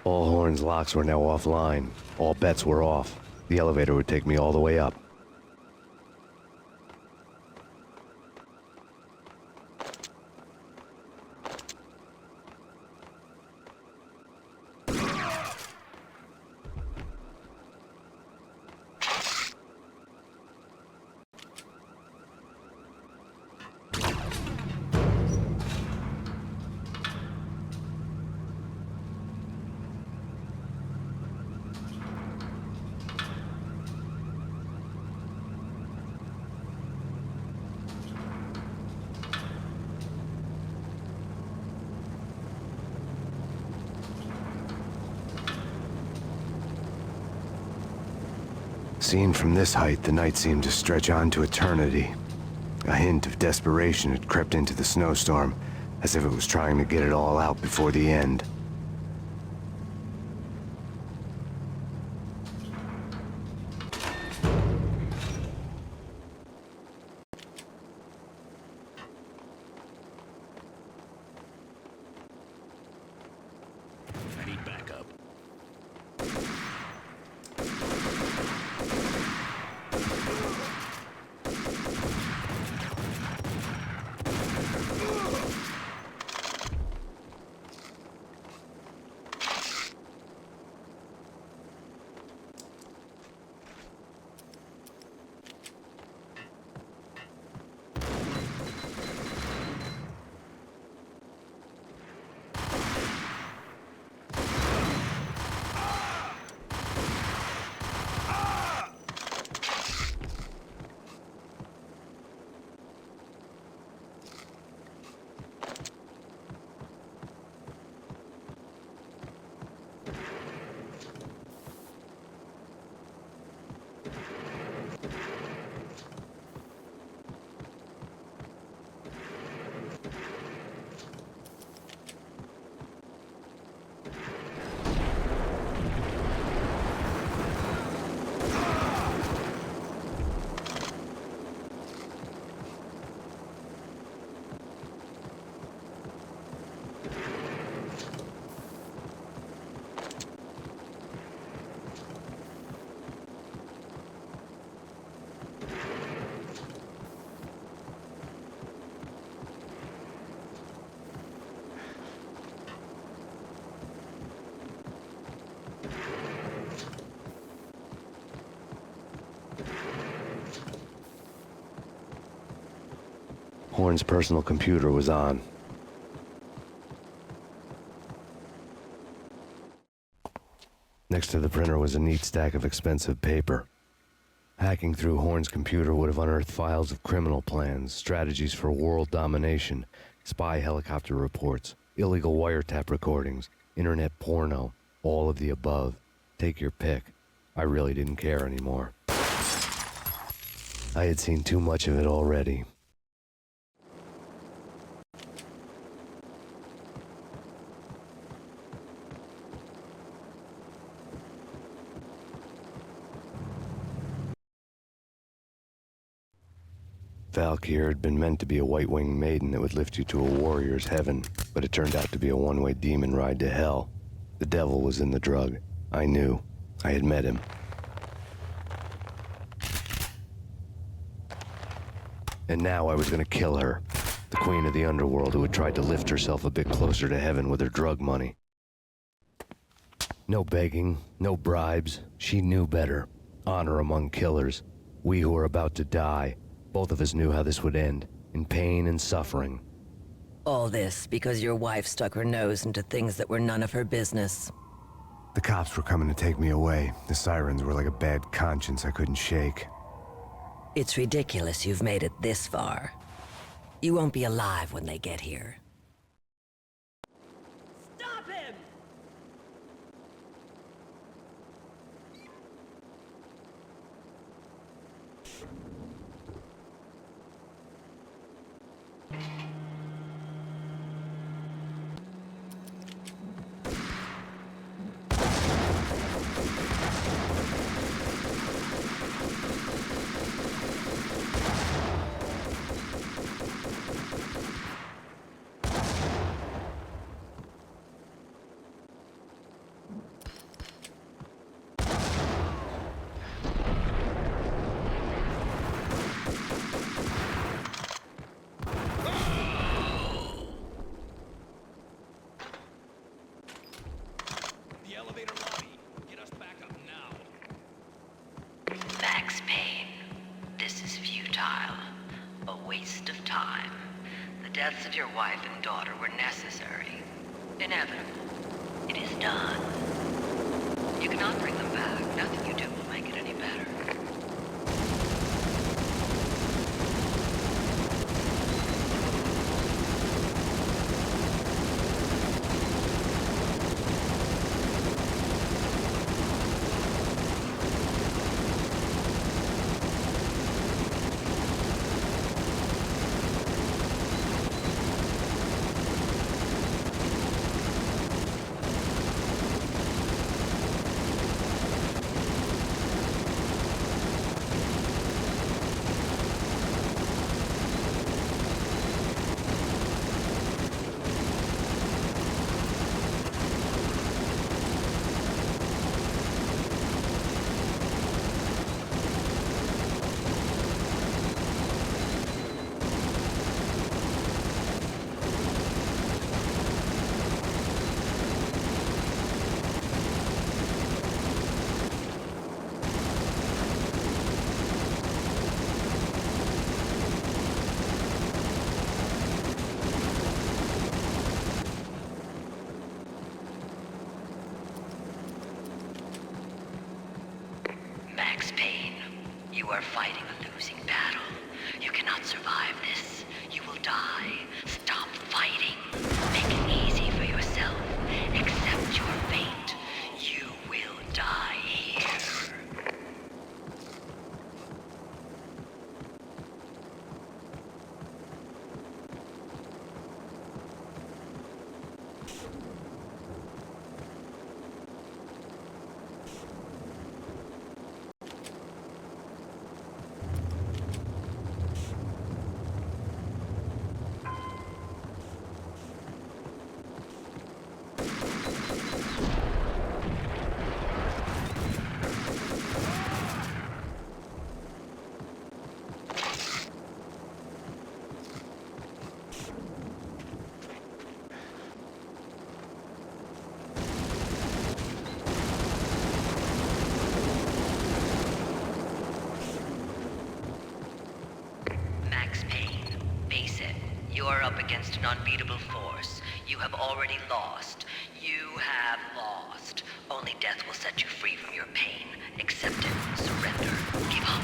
All Horn's locks were now offline. All bets were off. The elevator would take me all the way up. Seen from this height, the night seemed to stretch on to eternity. A hint of desperation had crept into the snowstorm, as if it was trying to get it all out before the end. I need backup. Horn's personal computer was on. Next to the printer was a neat stack of expensive paper. Hacking through Horn's computer would have unearthed files of criminal plans, strategies for world domination, spy helicopter reports, illegal wiretap recordings, internet porno, all of the above. Take your pick. I really didn't care anymore. I had seen too much of it already. Valkyr had been meant to be a white-winged maiden that would lift you to a warrior's heaven, but it turned out to be a one-way demon ride to hell. The devil was in the drug. I knew. I had met him. And now I was gonna kill her, the queen of the underworld who had tried to lift herself a bit closer to heaven with her drug money. No begging, no bribes. She knew better. Honor among killers. We who were about to die. Both of us knew how this would end, in pain and suffering. All this because your wife stuck her nose into things that were none of her business. The cops were coming to take me away. The sirens were like a bad conscience I couldn't shake. It's ridiculous you've made it this far. You won't be alive when they get here. Stop him! Max Payne, this is futile. A waste of time. The deaths of your wife and daughter were necessary. Inevitable. It is done. You cannot bring them back. Nothing you do will make it any better. Max Payne, you are fighting a losing battle. You cannot survive this. You will die. Stop fighting. Make it easy for yourself. Accept your fate. You will die here. up against an unbeatable force. You have already lost. You have lost. Only death will set you free from your pain. Accept it. Surrender. Give up.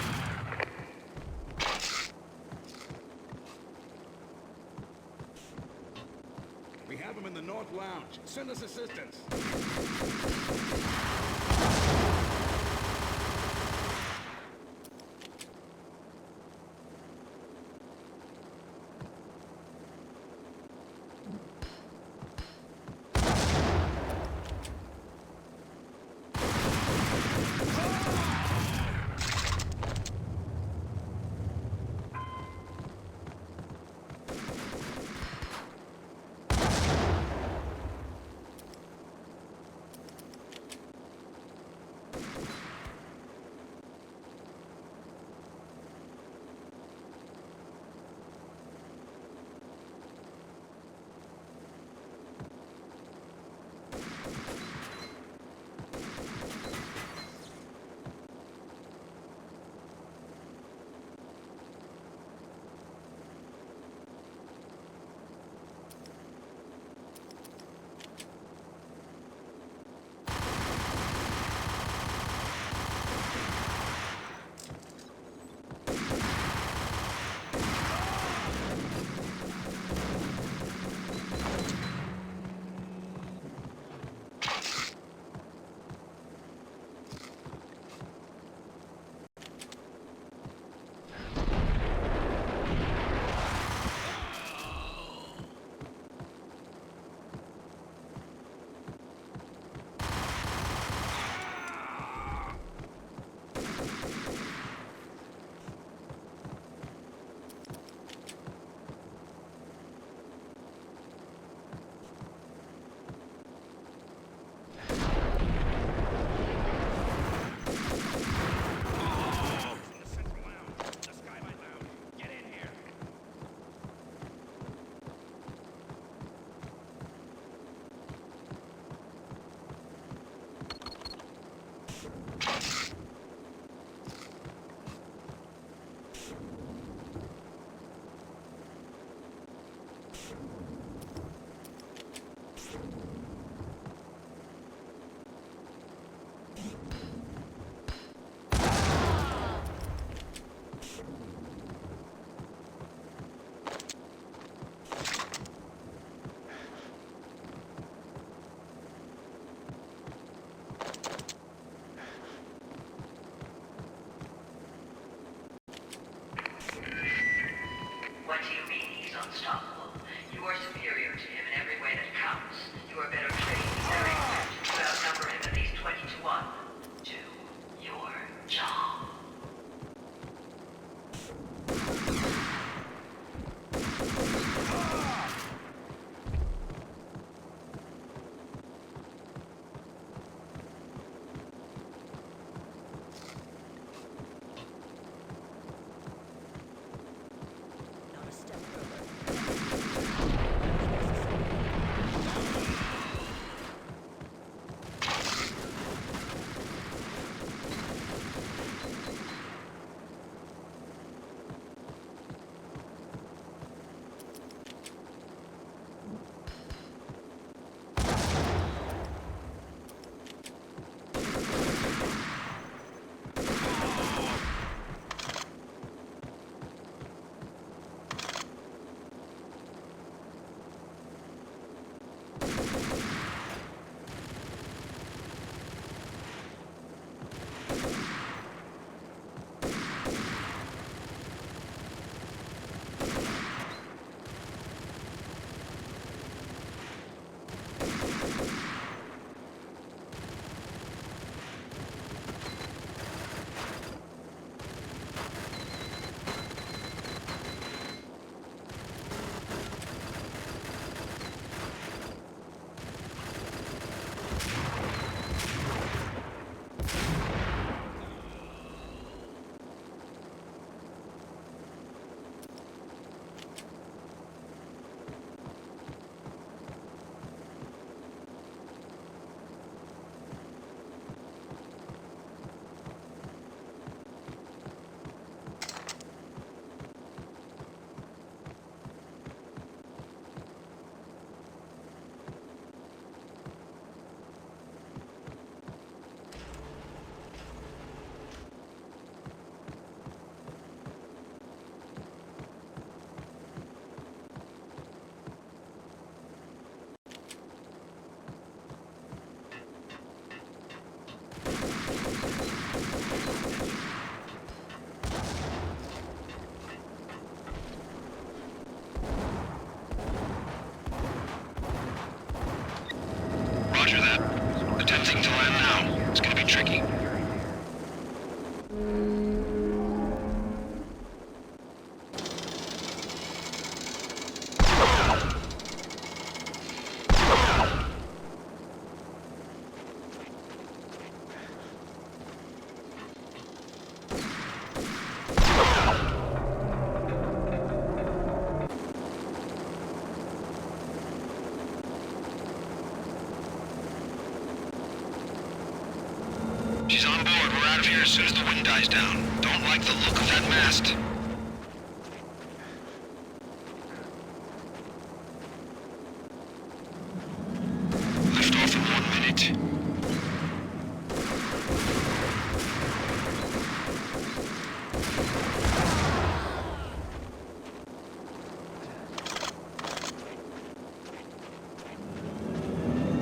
We have him in the North Lounge. Send us assistance. down. It's gonna be tricky. She's on board. We're out of here as soon as the wind dies down. Don't like the look of that mast. Lift off in 1 minute.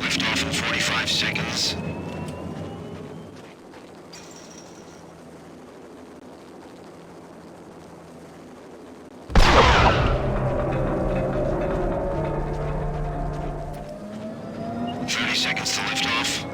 Lift off in 45 seconds. Seconds to lift off.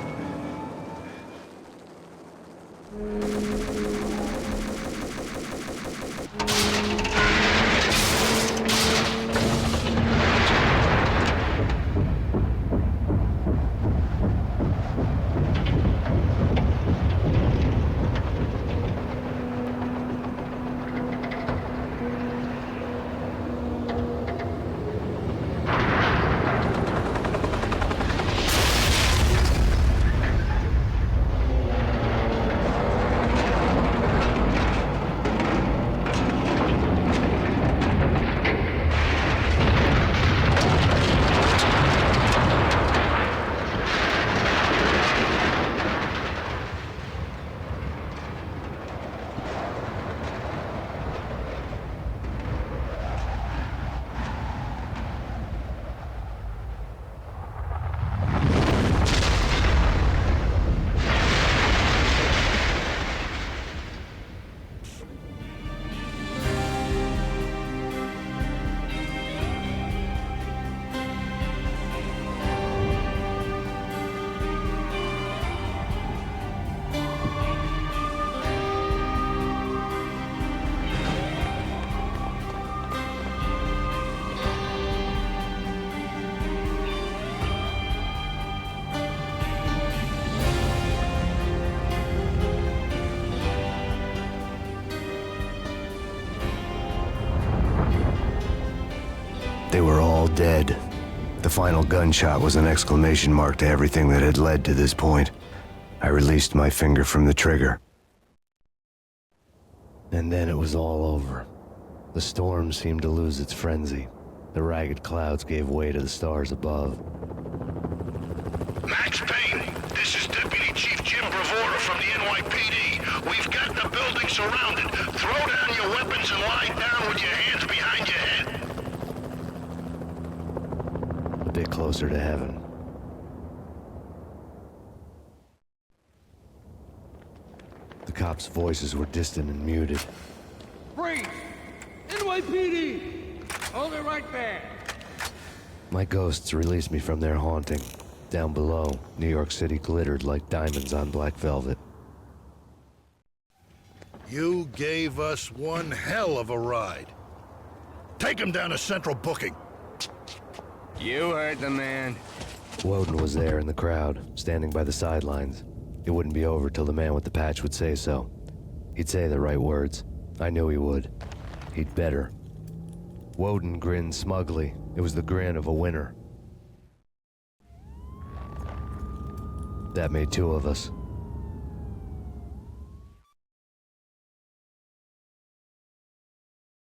They were all dead. The final gunshot was an exclamation mark to everything that had led to this point. I released my finger from the trigger. And then it was all over. The storm seemed to lose its frenzy. The ragged clouds gave way to the stars above. Max Payne, this is Deputy Chief Jim Bravura from the NYPD. We've got the building surrounded. Throw down your weapons and lie down with your hands behind your head. A bit closer to heaven. The cops' voices were distant and muted. Freeze! NYPD! Hold it right there! My ghosts released me from their haunting. Down below, New York City glittered like diamonds on black velvet. You gave us one hell of a ride. Take him down to Central Booking. You heard the man. Woden was there in the crowd, standing by the sidelines. It wouldn't be over till the man with the patch would say so. He'd say the right words. I knew he would. He'd better. Woden grinned smugly. It was the grin of a winner. That made two of us.